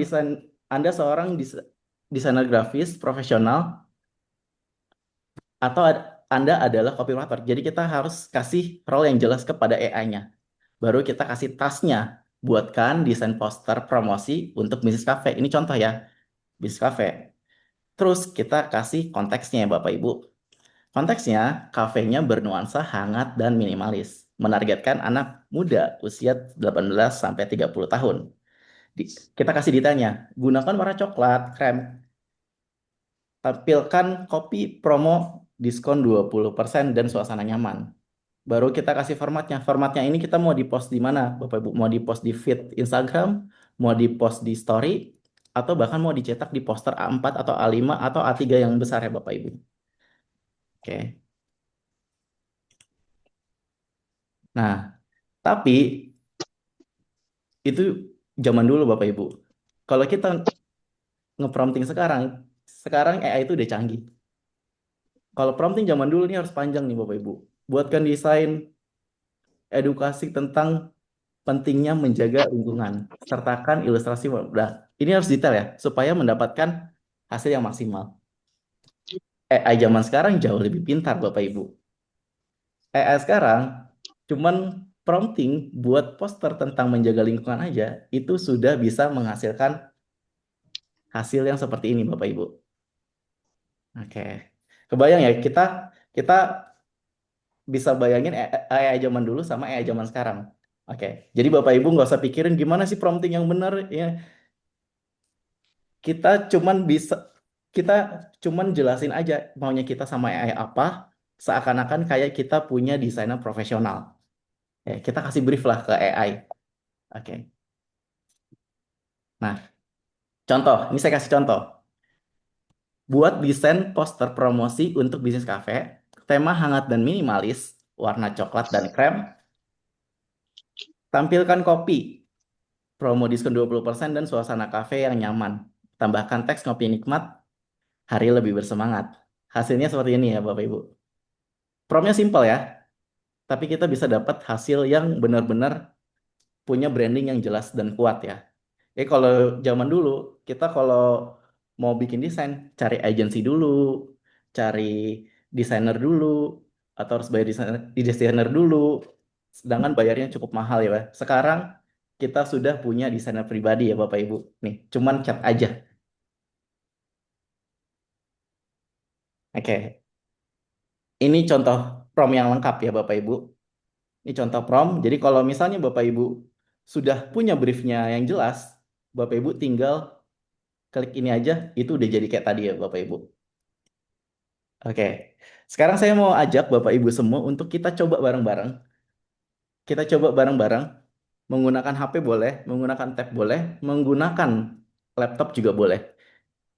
desainer grafis profesional atau Anda adalah copywriter. Jadi kita harus kasih role yang jelas kepada AI-nya. Baru kita kasih tasknya, buatkan desain poster promosi untuk bisnis cafe. Ini contoh ya, bisnis cafe. Terus kita kasih konteksnya ya Bapak Ibu. Konteksnya, kafenya bernuansa hangat dan minimalis, menargetkan anak muda usia 18 sampai 30 tahun. Kita kasih detailnya, gunakan warna coklat, krem, tampilkan kopi promo diskon 20% dan suasana nyaman. Baru kita kasih formatnya. Formatnya ini kita mau di-post di mana, Bapak Ibu? Mau di-post di feed Instagram, mau di-post di story, atau bahkan mau dicetak di poster A4 atau A5 atau A3 yang besar ya Bapak Ibu. Oke. Nah, tapi itu zaman dulu Bapak Ibu. Kalau kita nge-prompting sekarang AI itu udah canggih. Kalau prompting zaman dulu ini harus panjang nih Bapak Ibu. Buatkan desain edukasi tentang pentingnya menjaga lingkungan. Sertakan ilustrasi. Nah, ini harus detail ya, supaya mendapatkan hasil yang maksimal. AI zaman sekarang jauh lebih pintar Bapak Ibu. AI sekarang cuman prompting buat poster tentang menjaga lingkungan aja, itu sudah bisa menghasilkan hasil yang seperti ini Bapak Ibu. Oke. Kebayang ya, kita bisa bayangin AI zaman dulu sama AI zaman sekarang. Oke. Jadi Bapak Ibu nggak usah pikirin gimana sih prompting yang benar ya. Kita cuman jelasin aja maunya kita sama AI apa, seakan-akan kayak kita punya desainer profesional. Ya, kita kasih brief lah ke AI. Oke. Nah, contoh, ini saya kasih contoh. Buat desain poster promosi untuk bisnis cafe, tema hangat dan minimalis, warna coklat dan krem. Tampilkan kopi, promo diskon 20% dan suasana kafe yang nyaman. Tambahkan teks ngopi nikmat, hari lebih bersemangat. Hasilnya seperti ini ya Bapak Ibu. Promptnya simpel ya, tapi kita bisa dapat hasil yang benar-benar punya branding yang jelas dan kuat ya. Kalau zaman dulu, kita kalau mau bikin desain, cari agensi dulu, cari desainer dulu, atau harus bayar desainer dulu, sedangkan bayarnya cukup mahal ya, Pak. Sekarang kita sudah punya desainer pribadi ya Bapak Ibu. Nih, cuman chat aja. Oke, ini contoh prompt yang lengkap ya Bapak Ibu. Ini contoh prompt. Jadi kalau misalnya Bapak Ibu sudah punya briefnya yang jelas, Bapak Ibu tinggal klik ini aja, itu udah jadi kayak tadi ya Bapak Ibu. Oke, sekarang saya mau ajak Bapak Ibu semua untuk kita coba bareng-bareng. Kita coba bareng-bareng, menggunakan HP boleh, menggunakan tab boleh, menggunakan laptop juga boleh.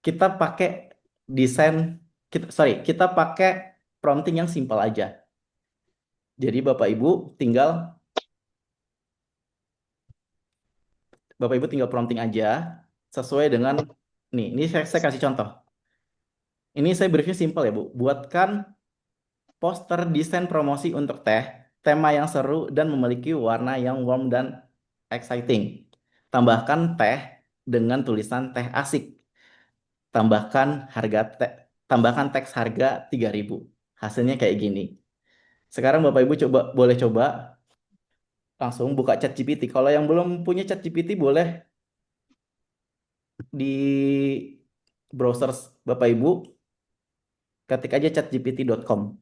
Kita pakai desain, kita pakai prompting yang simpel aja. Jadi Bapak Ibu tinggal prompting aja sesuai dengan ini saya kasih contoh. Ini saya briefnya simpel ya Bu. Buatkan poster desain promosi untuk teh, tema yang seru dan memiliki warna yang warm dan exciting. Tambahkan teh dengan tulisan teh asik. Tambahkan teks harga 3.000. Hasilnya kayak gini. Sekarang Bapak Ibu boleh coba langsung buka ChatGPT. Kalau yang belum punya ChatGPT boleh di browser Bapak Ibu ketik aja chatgpt.com.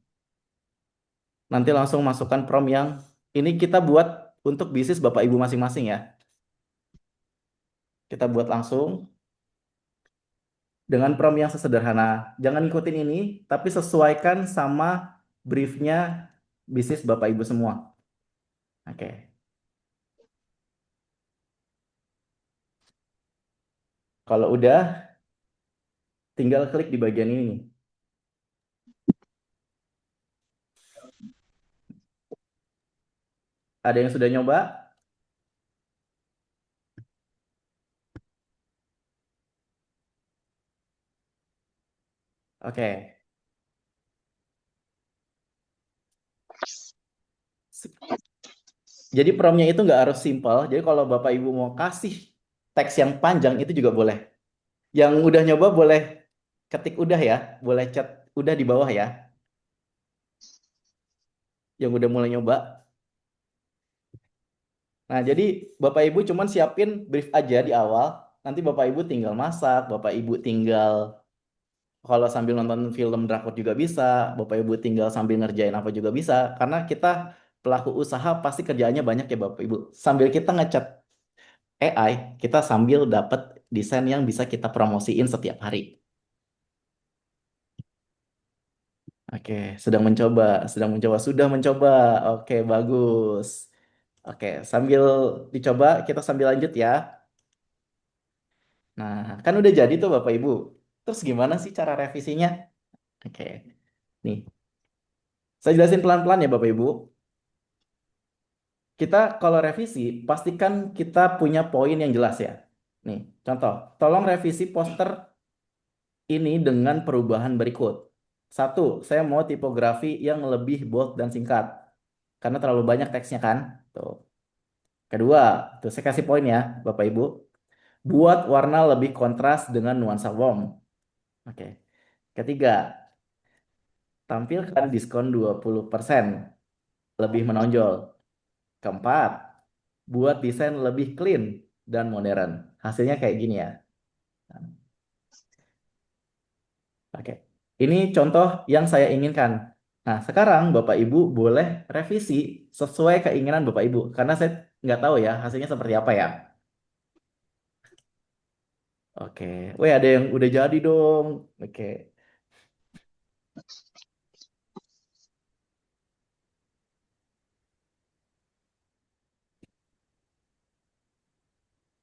Nanti langsung masukkan prompt yang ini kita buat untuk bisnis Bapak Ibu masing-masing ya. Kita buat langsung dengan prompt yang sesederhana. Jangan ikutin ini, tapi sesuaikan sama briefnya bisnis Bapak Ibu semua. Oke. Kalau udah, tinggal klik di bagian ini. Ada yang sudah nyoba? Oke. Jadi promptnya itu nggak harus simpel. Jadi kalau Bapak Ibu mau kasih teks yang panjang itu juga boleh. Yang udah nyoba boleh ketik udah ya, boleh chat udah di bawah ya. Yang udah mulai nyoba. Nah, jadi Bapak Ibu cuman siapin brief aja di awal. Nanti Bapak Ibu tinggal masak, Bapak Ibu tinggal kalau sambil nonton film drakor juga bisa, Bapak Ibu tinggal sambil ngerjain apa juga bisa. Karena kita pelaku usaha pasti kerjaannya banyak ya Bapak Ibu. Sambil kita ngecat AI, kita sambil dapat desain yang bisa kita promosiin setiap hari. Oke, sudah mencoba. Oke, bagus. Oke, sambil dicoba, kita sambil lanjut ya. Nah, kan udah jadi tuh Bapak Ibu. Terus gimana sih cara revisinya? Oke, nih. Saya jelasin pelan-pelan ya Bapak Ibu. Kita kalau revisi, pastikan kita punya poin yang jelas ya. Nih, contoh. Tolong revisi poster ini dengan perubahan berikut. Satu, saya mau tipografi yang lebih bold dan singkat. Karena terlalu banyak teksnya kan. Tuh. Kedua, tuh saya kasih poin ya, Bapak Ibu. Buat warna lebih kontras dengan nuansa warm. Oke. Ketiga, tampilkan diskon 20%. Lebih menonjol. Keempat, buat desain lebih clean dan modern. Hasilnya kayak gini ya. Oke. Ini contoh yang saya inginkan. Nah, sekarang Bapak Ibu boleh revisi sesuai keinginan Bapak Ibu. Karena saya nggak tahu ya hasilnya seperti apa ya. Oke. Wih, ada yang udah jadi dong. Oke.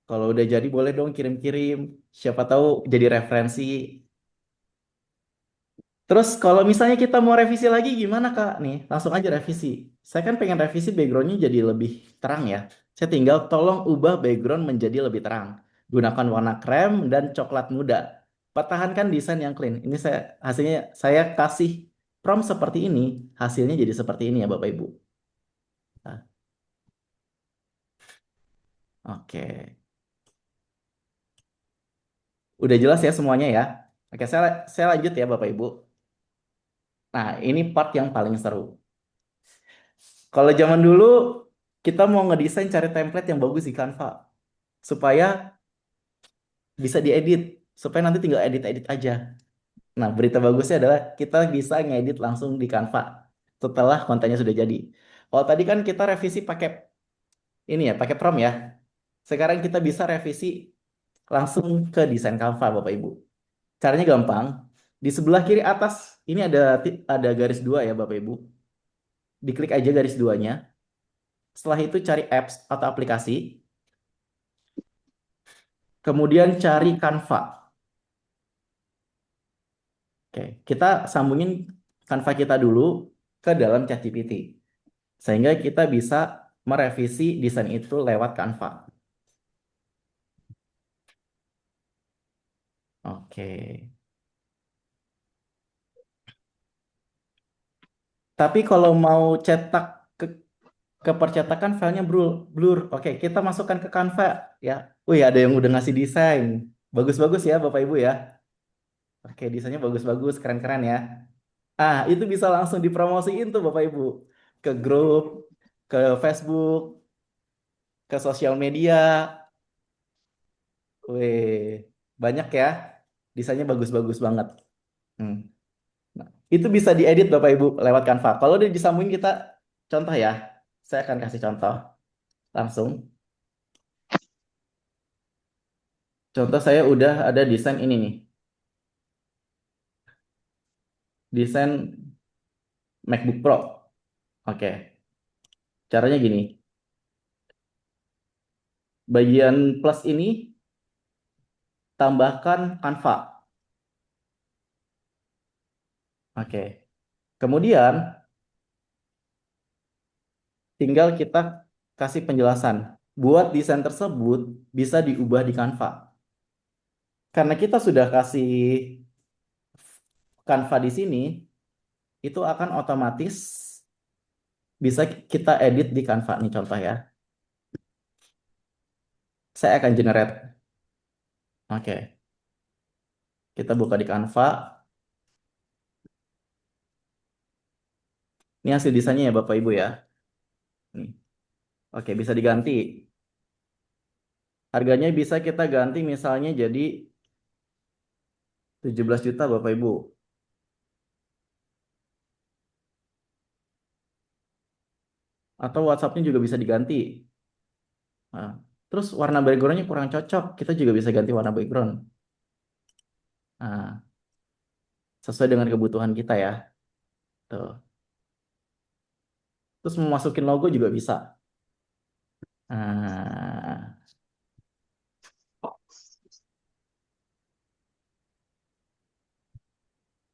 Kalau udah jadi boleh dong kirim-kirim. Siapa tahu jadi referensi. Terus kalau misalnya kita mau revisi lagi gimana Kak? Nih, langsung aja revisi. Saya kan pengen revisi backgroundnya jadi lebih terang ya. Saya tinggal tolong ubah background menjadi lebih terang. Gunakan warna krem dan coklat muda. Pertahankan desain yang clean. Ini hasilnya saya kasih prompt seperti ini. Hasilnya jadi seperti ini ya Bapak Ibu. Nah, oke. Udah jelas ya semuanya ya. Oke, saya lanjut ya Bapak Ibu. Nah, ini part yang paling seru. Kalau zaman dulu kita mau ngedesain cari template yang bagus di Canva supaya bisa diedit, supaya nanti tinggal edit-edit aja. Nah, berita bagusnya adalah kita bisa ngedit langsung di Canva setelah kontennya sudah jadi. Kalau tadi kan kita revisi pakai ini ya, pakai prompt ya. Sekarang kita bisa revisi langsung ke desain Canva, Bapak Ibu. Caranya gampang. Di sebelah kiri atas ini ada garis dua ya, Bapak Ibu. Diklik aja garis duanya. Setelah itu cari apps atau aplikasi. Kemudian cari Canva. Oke, kita sambungin Canva kita dulu ke dalam ChatGPT. Sehingga kita bisa merevisi desain itu lewat Canva. Oke. Tapi kalau mau cetak ke, ke percetakan filenya blur. Oke, kita masukkan ke Canva ya. Wih, ada yang udah ngasih desain. Bagus-bagus ya Bapak Ibu ya. Oke, desainnya bagus-bagus, keren-keren ya. Ah, itu bisa langsung dipromosiin tuh Bapak Ibu. Ke grup, ke Facebook, ke sosial media. Wih, banyak ya. Desainnya bagus-bagus banget. Hmm. Nah, itu bisa diedit Bapak Ibu lewat Canva. Kalau udah disambungin kita contoh ya. Saya akan kasih contoh langsung. Contoh saya udah ada desain ini nih. Desain MacBook Pro. Oke. Caranya gini. Bagian plus ini tambahkan Canva. Oke. Kemudian tinggal kita kasih penjelasan. Buat desain tersebut bisa diubah di Canva. Karena kita sudah kasih Canva di sini, itu akan otomatis bisa kita edit di Canva nih contoh ya. Saya akan generate. Oke. Kita buka di Canva. Ini hasil desainnya ya Bapak Ibu ya. Nih. Oke, bisa diganti. Harganya bisa kita ganti misalnya jadi 17 juta Bapak Ibu. Atau WhatsApp-nya juga bisa diganti. Nah, terus warna background-nya kurang cocok, kita juga bisa ganti warna background. Nah, sesuai dengan kebutuhan kita ya. Tuh. Terus mau masukin logo juga bisa. Nah,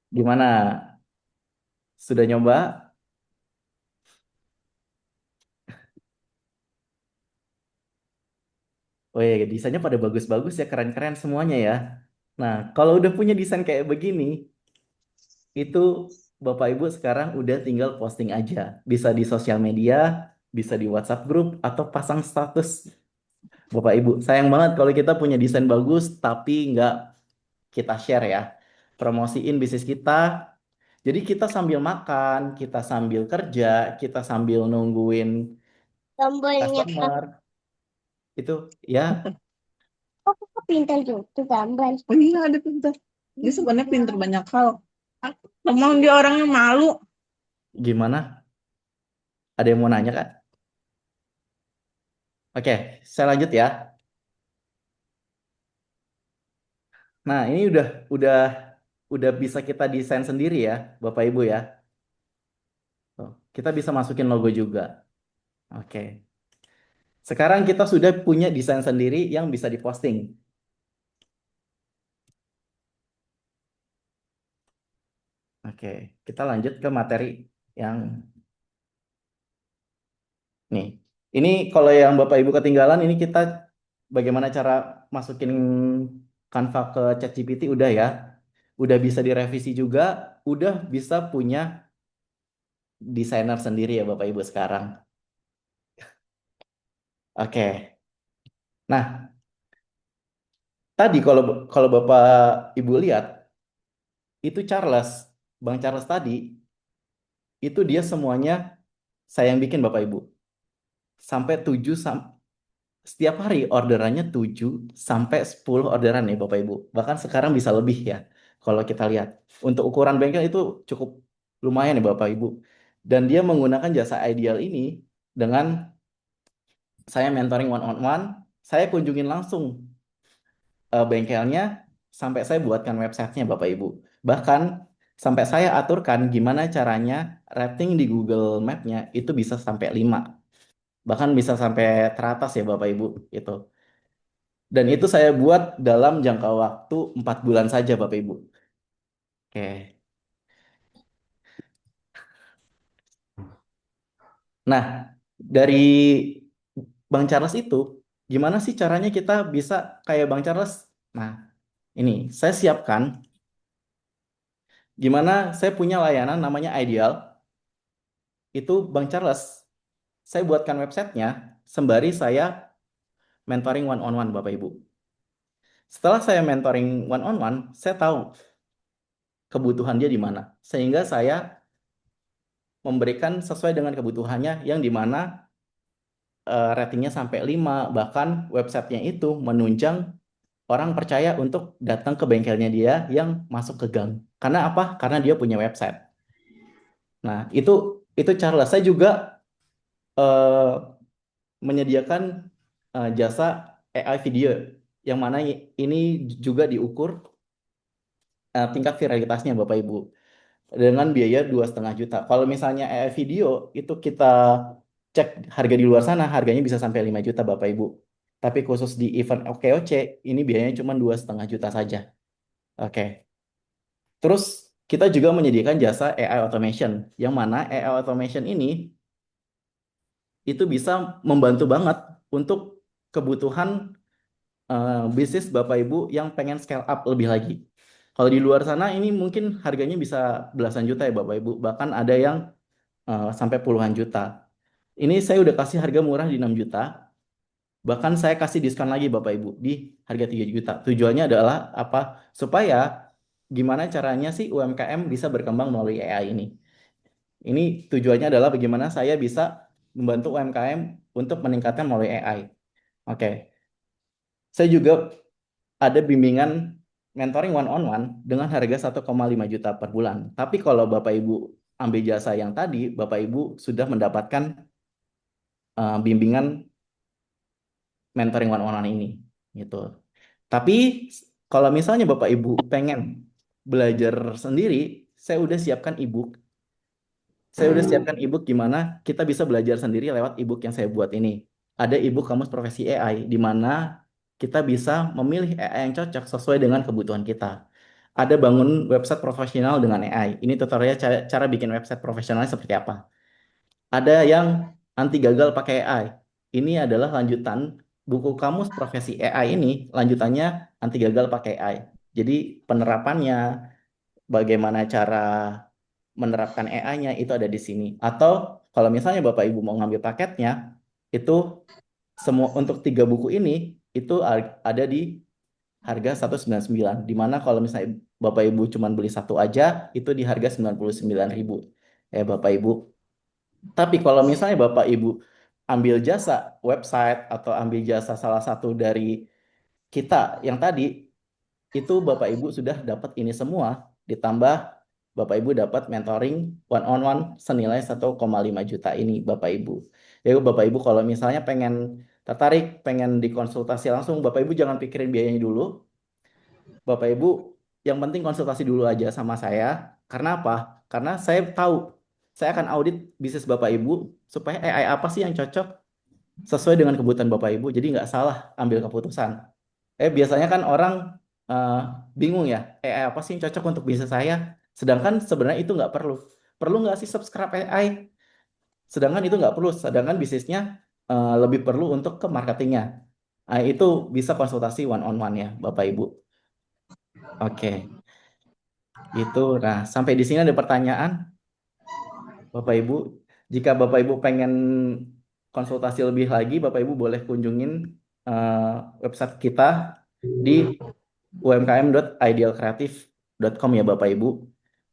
gimana? Sudah nyoba? Oh ya, desainnya pada bagus-bagus ya, keren-keren semuanya ya. Nah, kalau udah punya desain kayak begini, itu Bapak Ibu sekarang udah tinggal posting aja. Bisa di sosial media, bisa di WhatsApp group, atau pasang status. Bapak Ibu, sayang banget kalau kita punya desain bagus, tapi nggak kita share ya. Promosiin bisnis kita. Jadi kita sambil makan, kita sambil kerja, kita sambil nungguin Tombolnya customer. Itu ya, kok pintar gitu gambar. Oh iya, ada pintar. Dia sebenarnya pintar banyak hal. Emang dia orangnya malu. gimana? Ada yang mau nanya kan? Oke, saya lanjut ya. Nah, ini udah bisa kita desain sendiri ya, Bapak Ibu ya. Tuh, kita bisa masukin logo juga. Oke. Sekarang kita sudah punya desain sendiri yang bisa diposting. Oke, kita lanjut ke materi yang nih. Ini kalau yang Bapak Ibu ketinggalan, ini kita bagaimana cara masukin Canva ke ChatGPT udah ya. Udah bisa direvisi juga, udah bisa punya desainer sendiri ya Bapak Ibu sekarang. Oke. Nah, tadi kalau Bapak Ibu lihat itu Bang Charles tadi itu dia semuanya saya yang bikin Bapak Ibu. Sampai 7 setiap hari orderannya 7 sampai 10 orderan nih Bapak Ibu. Bahkan sekarang bisa lebih ya kalau kita lihat. Untuk ukuran bengkel itu cukup lumayan nih Bapak Ibu. Dan dia menggunakan jasa Ideal ini dengan saya mentoring one on one, saya kunjungin langsung bengkelnya sampai saya buatkan websitenya Bapak Ibu. Bahkan sampai saya aturkan gimana caranya rating di Google Map-nya itu bisa sampai 5. Bahkan bisa sampai teratas ya Bapak Ibu itu. Dan itu saya buat dalam jangka waktu 4 bulan saja Bapak Ibu. Oke. Nah, dari Bang Charles itu, gimana sih caranya kita bisa kayak Bang Charles? Nah, ini saya siapkan gimana saya punya layanan namanya Ideal. Itu Bang Charles, saya buatkan websitenya sembari saya mentoring one on one Bapak Ibu. Setelah saya mentoring one on one, saya tahu kebutuhan dia di mana. Sehingga saya memberikan sesuai dengan kebutuhannya yang di mana ratingnya sampai 5, bahkan websitenya itu menunjang orang percaya untuk datang ke bengkelnya dia yang masuk ke gang. Karena apa? Karena dia punya website. Nah, itu Charles. Saya juga eh, menyediakan jasa AI video yang mana ini juga diukur tingkat viralitasnya Bapak Ibu dengan biaya 2,5 juta. Kalau misalnya AI video itu kita cek harga di luar sana, harganya bisa sampai 5 juta Bapak Ibu. Tapi khusus di event OKOC ini biayanya cuma 2,5 juta saja. Oke. Terus kita juga menyediakan jasa AI automation, yang mana AI automation ini itu bisa membantu banget untuk kebutuhan bisnis Bapak Ibu yang pengen scale up lebih lagi. Kalau di luar sana ini mungkin harganya bisa belasan juta ya Bapak Ibu, bahkan ada yang sampai puluhan juta. Ini saya udah kasih harga murah di 6 juta, bahkan saya kasih diskon lagi Bapak Ibu di harga 3 juta. Tujuannya adalah apa? Supaya gimana caranya sih UMKM bisa berkembang melalui AI ini. Ini tujuannya adalah bagaimana saya bisa membantu UMKM untuk meningkatkan melalui AI. Oke. Saya juga ada bimbingan mentoring one on one dengan harga 1,5 juta per bulan. Tapi kalau Bapak Ibu ambil jasa yang tadi, Bapak Ibu sudah mendapatkan bimbingan mentoring one on one ini gitu. Tapi kalau misalnya Bapak Ibu pengen belajar sendiri, saya udah siapkan ebook. Saya udah siapkan ebook gimana kita bisa belajar sendiri lewat ebook yang saya buat ini. Ada ebook Kamus Profesi AI di mana kita bisa memilih AI yang cocok sesuai dengan kebutuhan kita. Ada bangun website profesional dengan AI. Ini tutorial cara bikin website profesional seperti apa. Ada yang anti gagal pakai AI. Ini adalah lanjutan buku Kamus Profesi AI ini, lanjutannya anti gagal pakai AI. Jadi penerapannya, bagaimana cara menerapkan AI-nya itu ada di sini. Atau kalau misalnya Bapak Ibu mau ngambil paketnya, itu semua untuk 3 buku ini itu ada di harga 199. Dimana kalau misalnya Bapak Ibu cuma beli satu aja, itu di harga 99.000. Bapak Ibu. Tapi kalau misalnya Bapak Ibu ambil jasa website atau ambil jasa salah satu dari kita yang tadi, itu Bapak Ibu sudah dapat ini semua, ditambah Bapak Ibu dapat mentoring one on one senilai 1,5 juta ini Bapak Ibu. Ya Bapak Ibu kalau misalnya tertarik, pengen dikonsultasi langsung, Bapak Ibu jangan pikirin biayanya dulu. Bapak Ibu yang penting konsultasi dulu aja sama saya. Karena apa? Karena saya tahu, saya akan audit bisnis Bapak Ibu supaya AI apa sih yang cocok sesuai dengan kebutuhan Bapak Ibu. Jadi nggak salah ambil keputusan. Biasanya kan orang bingung ya, AI apa sih yang cocok untuk bisnis saya? Sedangkan sebenarnya itu nggak perlu. Perlu nggak sih subscribe AI? Sedangkan itu nggak perlu. Sedangkan bisnisnya lebih perlu untuk ke marketingnya. Itu bisa konsultasi one on one ya, Bapak Ibu. Oke, itu. Nah, sampai di sini ada pertanyaan, Bapak Ibu. Jika Bapak Ibu pengen konsultasi lebih lagi, Bapak Ibu boleh kunjungin website kita di umkm.idealcreative.com ya Bapak Ibu.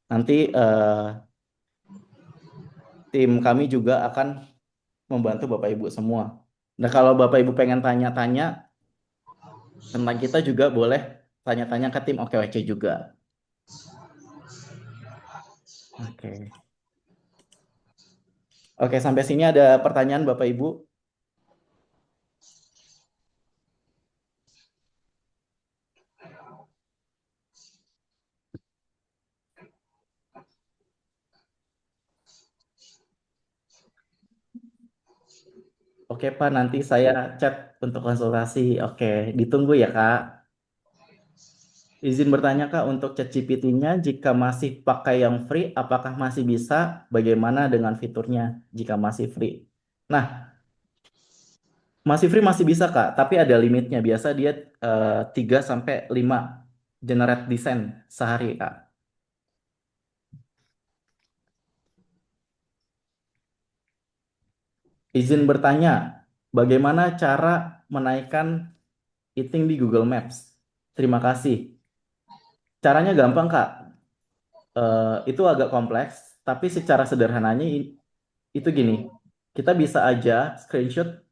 Nanti tim kami juga akan membantu Bapak Ibu semua. Nah, kalau Bapak Ibu pengen tanya-tanya tentang kita juga boleh tanya-tanya ke tim OKWC juga. Oke. Oke, sampai sini ada pertanyaan Bapak Ibu? Oke Pak, nanti saya chat untuk konsultasi. Oke, ditunggu ya Kak. Izin bertanya Kak, untuk ChatGPT-nya jika masih pakai yang free, apakah masih bisa? Bagaimana dengan fiturnya jika masih free? Nah, masih free masih bisa Kak, tapi ada limitnya. Biasa dia 3 sampai 5 generate desain sehari Kak. Izin bertanya, bagaimana cara menaikkan rating di Google Maps? Terima kasih. Caranya gampang Kak. Itu agak kompleks, tapi secara sederhananya itu gini. Kita bisa aja screenshot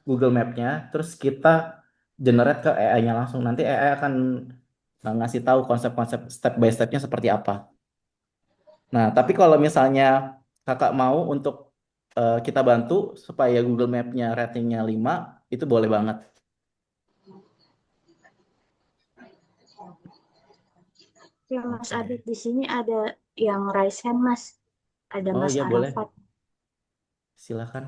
Google Map-nya, terus kita generate ke AI-nya langsung. Nanti AI akan ngasih tahu konsep-konsep step by step-nya seperti apa. Nah, tapi kalau misalnya kakak mau untuk kita bantu supaya Google Map-nya ratingnya 5, itu boleh banget. Ya Mas Oke. Adit, di sini ada yang raise hand Mas. Ada Oh Mas iya boleh, Arafat. silakan.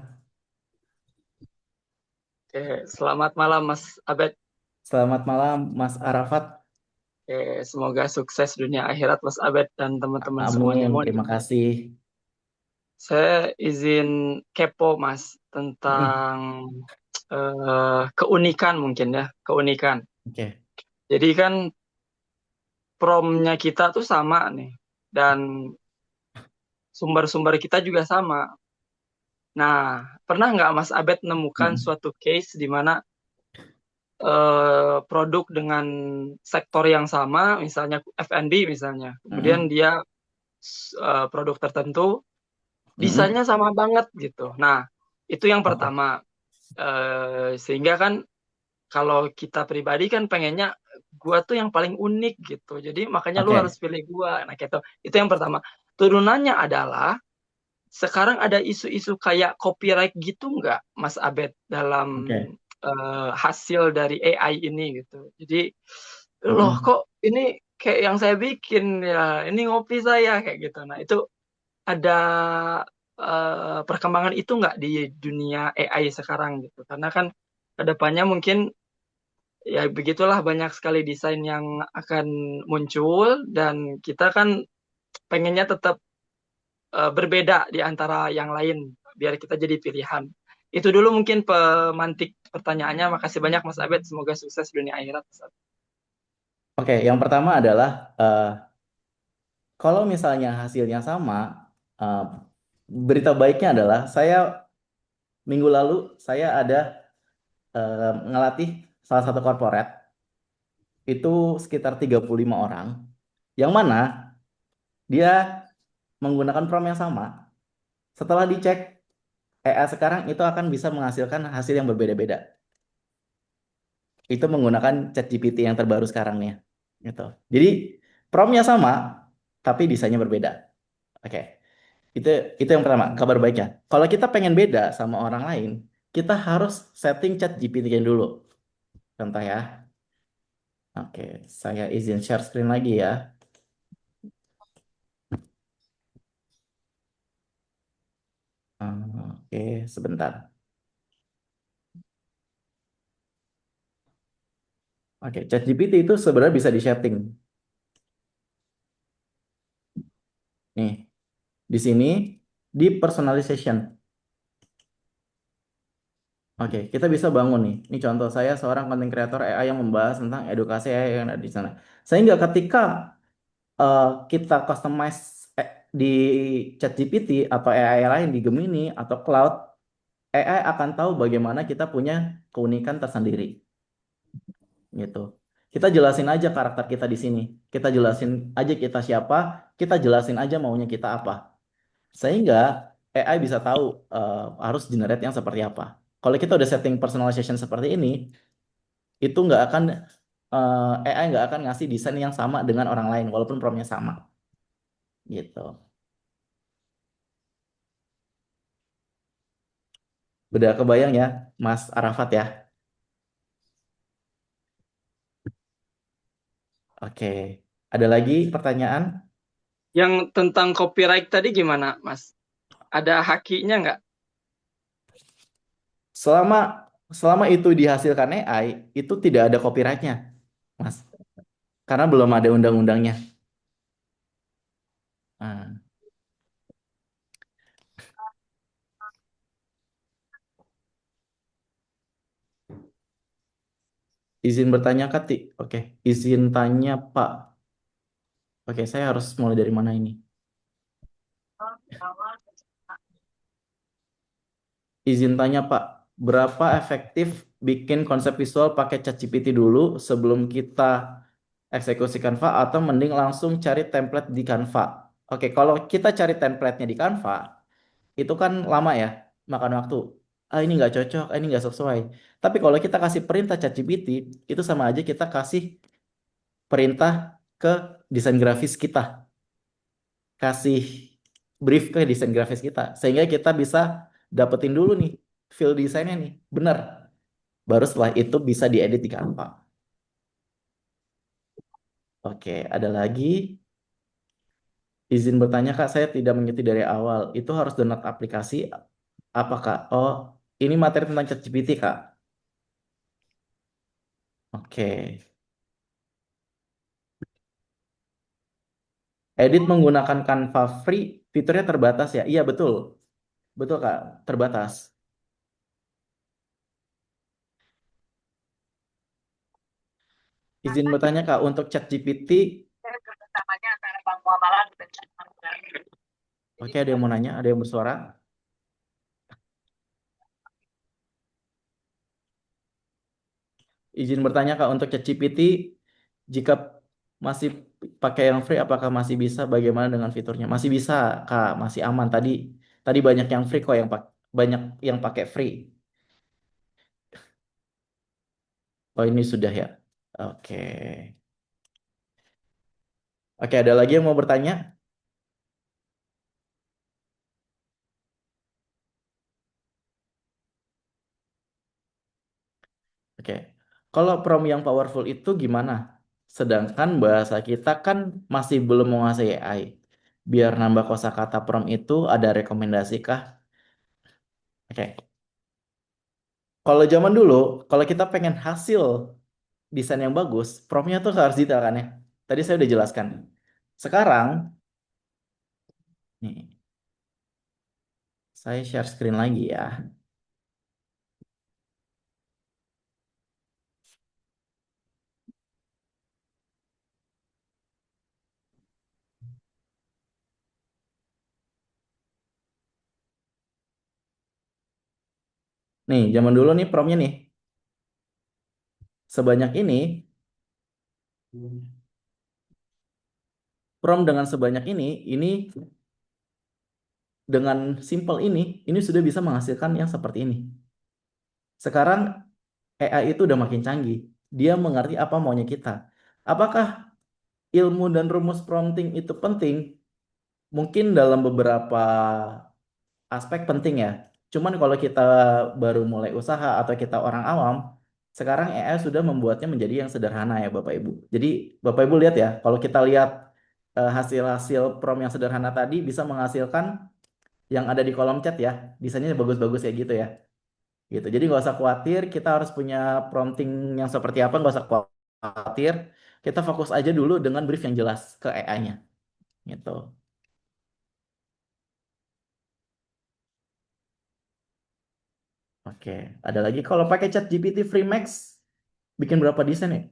Oke, selamat malam Mas Abed. Selamat malam Mas Arafat. Oke, semoga sukses dunia akhirat Mas Abed dan teman-teman semuanya. Amin, Mohon terima kasih. saya izin kepo Mas tentang keunikan mungkin ya, keunikan. Oke. Jadi kan promnya kita tuh sama nih dan sumber-sumber kita juga sama. Nah, pernah nggak Mas Abed nemukan suatu case di mana produk dengan sektor yang sama, misalnya F&B misalnya, kemudian dia produk tertentu desainnya sama banget gitu. Nah, itu yang pertama. Sehingga kan kalau kita pribadi kan pengennya gua tuh yang paling unik gitu. Jadi makanya lu Oke. harus pilih gua. Nah, gitu. Itu yang pertama. Turunannya adalah sekarang ada isu-isu kayak copyright gitu nggak, Mas Abed, dalam Oke. hasil dari AI ini gitu. Jadi loh kok ini kayak yang saya bikin ya, ini ngopi saya kayak gitu. Nah, itu ada perkembangan itu nggak di dunia AI sekarang gitu. Karena kan kedepannya mungkin ya begitulah, banyak sekali desain yang akan muncul dan kita kan pengennya tetap berbeda di antara yang lain biar kita jadi pilihan. Itu dulu mungkin pemantik pertanyaannya. Makasih banyak Mas Abed, semoga sukses dunia akhirat. Oke, yang pertama adalah kalau misalnya hasilnya sama, berita baiknya adalah minggu lalu saya ada ngelatih salah satu korporat itu sekitar 35 orang, yang mana dia menggunakan prompt yang sama. Setelah dicek, AI sekarang itu akan bisa menghasilkan hasil yang berbeda-beda. Itu menggunakan ChatGPT yang terbaru sekarang nih, gitu. Jadi promptnya sama, tapi desainnya berbeda. Oke, itu yang pertama, kabar baiknya. Kalau kita pengen beda sama orang lain, kita harus setting ChatGPT-nya dulu. Contoh ya. Oke, saya izin share screen lagi ya. Oke, sebentar. Oke, ChatGPT itu sebenarnya bisa di-setting. Nih, di sini di personalization. Oke, kita bisa bangun nih. Ini contoh saya seorang content creator AI yang membahas tentang edukasi AI yang ada di sana. Sehingga ketika kita customize di ChatGPT atau AI lain di Gemini atau Cloud, AI akan tahu bagaimana kita punya keunikan tersendiri. Gitu. Kita jelasin aja karakter kita di sini. Kita jelasin aja kita siapa, kita jelasin aja maunya kita apa. Sehingga AI bisa tahu harus generate yang seperti apa. Kalau kita udah setting personalization seperti ini, itu nggak akan AI nggak akan ngasih desain yang sama dengan orang lain walaupun promptnya sama, gitu. Udah kebayang ya, Mas Arafat ya? Oke. Ada lagi pertanyaan? Yang tentang copyright tadi gimana, Mas? Ada hakinya nggak? Selama selama itu dihasilkan AI, itu tidak ada copyrightnya, Mas. Karena belum ada undang-undangnya. Nah, izin bertanya, Kati. Oke, izin tanya, Pak. Oke, saya harus mulai dari mana ini? Izin tanya, Pak. Berapa efektif bikin konsep visual pakai ChatGPT dulu sebelum kita eksekusi Canva atau mending langsung cari template di Canva? Oke, kalau kita cari template-nya di Canva, itu kan lama ya, makan waktu. Ah, ini nggak cocok, ah, ini nggak sesuai. Tapi kalau kita kasih perintah ChatGPT, itu sama aja kita kasih perintah ke desain grafis kita, kasih brief ke desain grafis kita, sehingga kita bisa dapetin dulu nih feel desainnya nih, bener. Baru setelah itu bisa diedit di Canva. Oke, ada lagi. Izin bertanya, Kak, saya tidak mengerti dari awal. Itu harus download aplikasi apa, Kak? Oh, ini materi tentang ChatGPT, Kak. Oke. Edit menggunakan Canva free, fiturnya terbatas ya? Iya, betul. Betul, Kak. Terbatas. Izin bertanya, Kak, untuk ChatGPT, oke, ada yang mau nanya? Ada yang bersuara? Izin bertanya, Kak, untuk ChatGPT, jika masih pakai yang free, apakah masih bisa? Bagaimana dengan fiturnya? Masih bisa, Kak. Masih aman. Tadi banyak yang free kok, banyak yang pakai free. Oh, ini sudah ya. Oke. Oke, ada lagi yang mau bertanya? Oke. Kalau prompt yang powerful itu gimana? Sedangkan bahasa kita kan masih belum menguasai AI. Biar nambah kosakata prompt itu ada rekomendasi kah? Oke. Kalau zaman dulu, kalau kita pengen hasil desain yang bagus, promptnya tuh harus detail kan ya. Tadi saya udah jelaskan. Sekarang, nih, saya share screen lagi ya. Nih, zaman dulu nih promptnya nih. Sebanyak ini, prompt dengan sebanyak ini dengan simple ini sudah bisa menghasilkan yang seperti ini. Sekarang AI itu udah makin canggih. Dia mengerti apa maunya kita. Apakah ilmu dan rumus prompting itu penting? Mungkin dalam beberapa aspek penting ya. Cuman kalau kita baru mulai usaha atau kita orang awam, sekarang AI sudah membuatnya menjadi yang sederhana ya Bapak Ibu. Jadi Bapak Ibu lihat ya, kalau kita lihat hasil-hasil prompt yang sederhana tadi bisa menghasilkan yang ada di kolom chat ya, desainnya bagus-bagus ya gitu ya. Gitu. Jadi nggak usah khawatir, kita harus punya prompting yang seperti apa, nggak usah khawatir. Kita fokus aja dulu dengan brief yang jelas ke AI-nya. Gitu. Oke, ada lagi kalau pakai chat GPT Free Max, bikin berapa desain ya?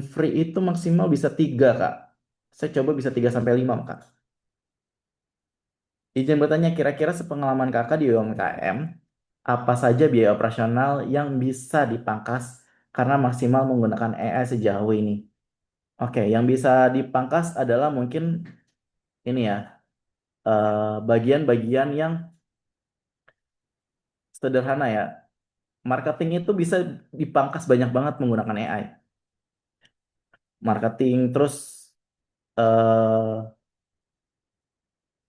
Free itu maksimal bisa 3, Kak. Saya coba bisa 3 sampai 5, Kak. Izin bertanya, kira-kira sepengalaman Kakak di UMKM, apa saja biaya operasional yang bisa dipangkas karena maksimal menggunakan AI sejauh ini? Oke, yang bisa dipangkas adalah mungkin ini ya, bagian-bagian yang sederhana ya. Marketing itu bisa dipangkas banyak banget menggunakan AI. Marketing terus eh,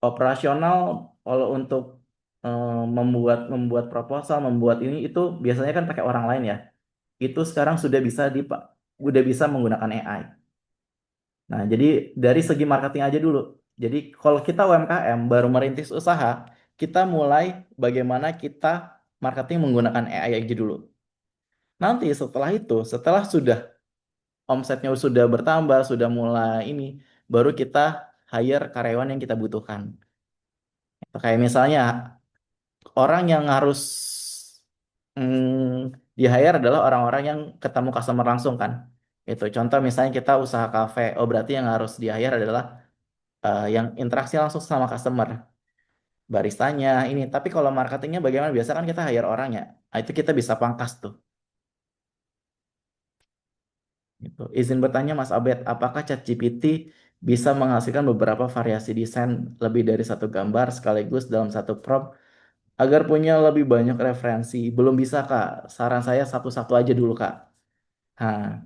operasional kalau untuk membuat membuat proposal, membuat ini itu biasanya kan pakai orang lain ya. Itu sekarang udah bisa menggunakan AI. Nah, jadi dari segi marketing aja dulu. Jadi kalau kita UMKM baru merintis usaha, kita mulai bagaimana kita marketing menggunakan AI aja dulu. Nanti setelah itu, setelah sudah omsetnya sudah bertambah, sudah mulai ini, baru kita hire karyawan yang kita butuhkan. Kayak misalnya orang yang harus di hire adalah orang-orang yang ketemu customer langsung kan. Itu contoh misalnya kita usaha kafe, oh berarti yang harus di hire adalah yang interaksi langsung sama customer, baristanya ini. Tapi kalau marketingnya bagaimana? Biasa kan kita hire orang ya. Nah, itu kita bisa pangkas tuh. Gitu. Izin bertanya Mas Abed, apakah ChatGPT bisa menghasilkan beberapa variasi desain lebih dari satu gambar sekaligus dalam satu prompt agar punya lebih banyak referensi? Belum bisa Kak. Saran saya satu-satu aja dulu Kak. Nah,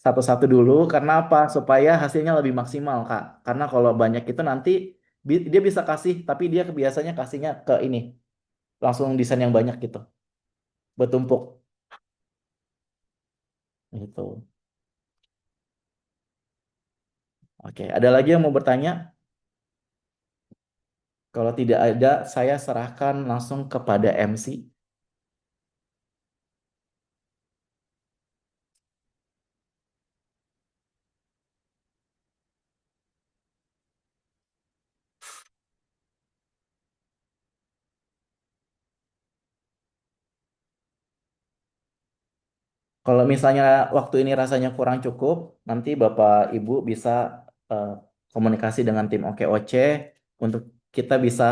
satu-satu dulu karena apa? Supaya hasilnya lebih maksimal Kak. Karena kalau banyak itu nanti dia bisa kasih, tapi dia biasanya kasihnya ke ini langsung desain yang banyak gitu, bertumpuk gitu. Oke, ada lagi yang mau bertanya? Kalau tidak ada, saya serahkan langsung kepada MC. Kalau misalnya waktu ini rasanya kurang cukup, nanti Bapak Ibu bisa eh, komunikasi dengan tim OKOC untuk kita bisa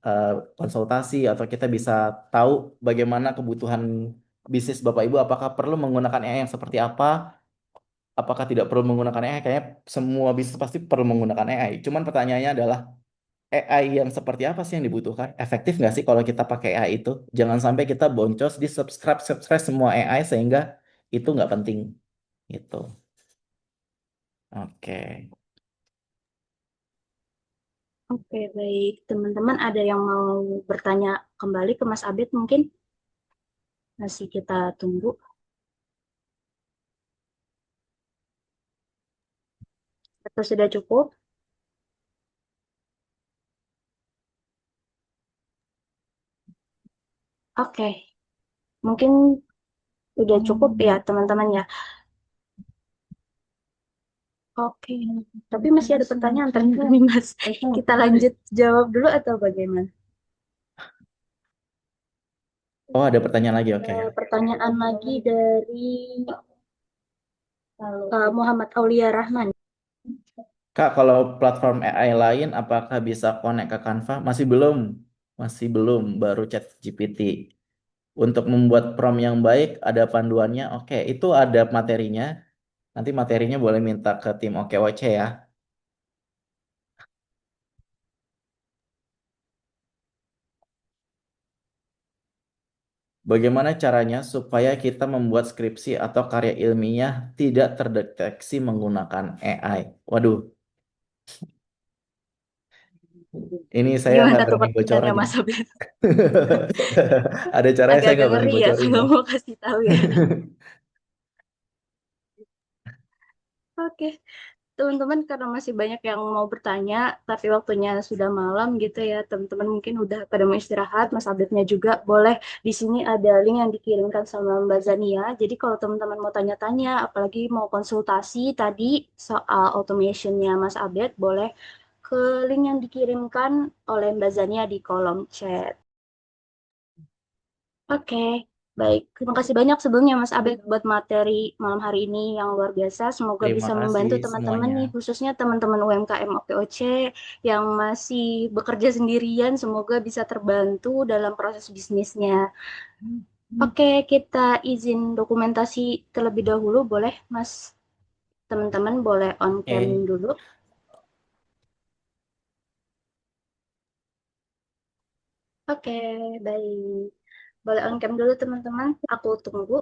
eh, konsultasi atau kita bisa tahu bagaimana kebutuhan bisnis Bapak Ibu, apakah perlu menggunakan AI yang seperti apa, apakah tidak perlu menggunakan AI. Kayaknya semua bisnis pasti perlu menggunakan AI. Cuman pertanyaannya adalah AI yang seperti apa sih yang dibutuhkan? Efektif nggak sih kalau kita pakai AI itu? Jangan sampai kita boncos di subscribe semua AI sehingga itu nggak penting gitu. Oke. Oke, baik. Teman-teman ada yang mau bertanya kembali ke Mas Abed mungkin? Masih kita tunggu. Atau sudah cukup? Oke, mungkin sudah cukup ya teman-teman ya. Oke, tapi masih ada pertanyaan tadi Mas. Kita lanjut jawab dulu atau bagaimana? Oh, ada pertanyaan lagi. Oke. Pertanyaan lagi dari Muhammad Aulia Rahman. Kak, kalau platform AI lain apakah bisa connect ke Canva? Masih belum. Masih belum, baru ChatGPT. Untuk membuat prompt yang baik, ada panduannya. Oke, itu ada materinya. Nanti materinya boleh minta ke tim OKOC ya. Bagaimana caranya supaya kita membuat skripsi atau karya ilmiah tidak terdeteksi menggunakan AI? Waduh, ini saya nggak Gimana tuh berani pertanyaannya bocorin. Mas Abed? Ada caranya saya Agak-agak nggak berani ngeri ya bocorin kalau ya. mau kasih tahu ya. Oke, teman-teman karena masih banyak yang mau bertanya, tapi waktunya sudah malam gitu ya, teman-teman mungkin udah pada mau istirahat, Mas Abednya juga boleh di sini ada link yang dikirimkan sama Mbak Zania. Jadi kalau teman-teman mau tanya-tanya, apalagi mau konsultasi tadi soal automationnya Mas Abed, boleh ke link yang dikirimkan oleh Mbak Zania di kolom chat. Oke, baik. Terima kasih banyak sebelumnya Mas Abed buat materi malam hari ini yang luar biasa. Semoga Terima bisa kasih membantu teman-teman semuanya. nih, khususnya teman-teman UMKM OKOC yang masih bekerja sendirian. Semoga bisa terbantu dalam proses bisnisnya. Oke, kita izin dokumentasi terlebih dahulu, boleh Mas? Teman-teman boleh on cam Oke. dulu. Oke, baik. Boleh on cam dulu teman-teman. Aku tunggu.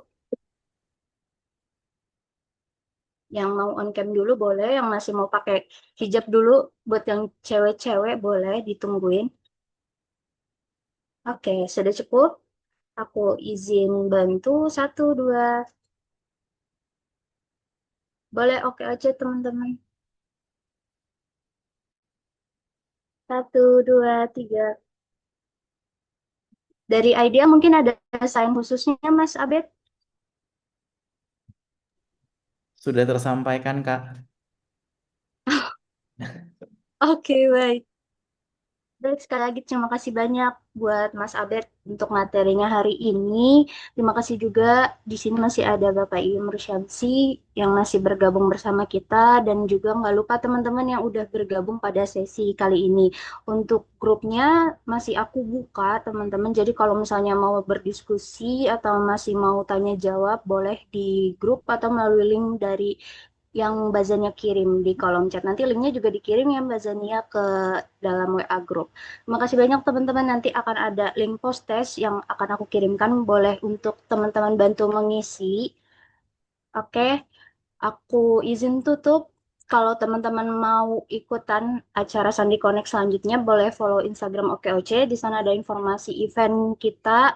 Yang mau on cam dulu boleh, yang masih mau pakai hijab dulu, buat yang cewek-cewek boleh ditungguin. Oke, sudah cukup. Aku izin bantu. Satu, dua. Boleh oke aja teman-teman. Satu, dua, tiga. Dari idea mungkin ada sign khususnya Mas Abed? Sudah tersampaikan, Kak. Oke, baik. Baik, sekali lagi terima kasih banyak buat Mas Abed untuk materinya hari ini. Terima kasih juga di sini masih ada Bapak Imru Syamsi yang masih bergabung bersama kita dan juga nggak lupa teman-teman yang udah bergabung pada sesi kali ini. Untuk grupnya masih aku buka teman-teman. Jadi kalau misalnya mau berdiskusi atau masih mau tanya jawab boleh di grup atau melalui link dari yang Mbak Zania kirim di kolom chat. Nanti linknya juga dikirim ya Mbak Zania ke dalam WA group. Terima kasih banyak teman-teman. Nanti akan ada link post test yang akan aku kirimkan. Boleh untuk teman-teman bantu mengisi. Oke, aku izin tutup. Kalau teman-teman mau ikutan acara Sandi Connect selanjutnya, boleh follow Instagram OKOC. Di sana ada informasi event kita,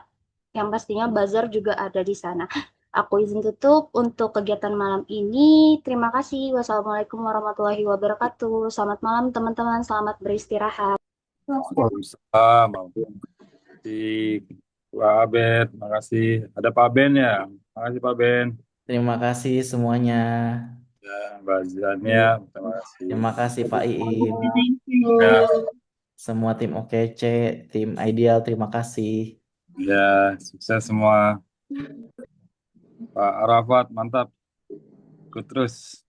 yang pastinya bazar juga ada di sana. Aku izin tutup untuk kegiatan malam ini. Terima kasih. Wassalamualaikum warahmatullahi wabarakatuh. Selamat malam teman-teman. Selamat beristirahat. Waalaikumsalam. Makasih, Pak Abed. Makasih. Ada Pak Ben ya? Makasih Pak Ben. Terima kasih semuanya. Ya, Mbak Zania. Terima kasih. Terima kasih Pak Iin. Thank you. Ya, Semua tim OKC, tim Ideal, terima kasih. ya, sukses semua. Pak Arafat, mantap. Ikut terus.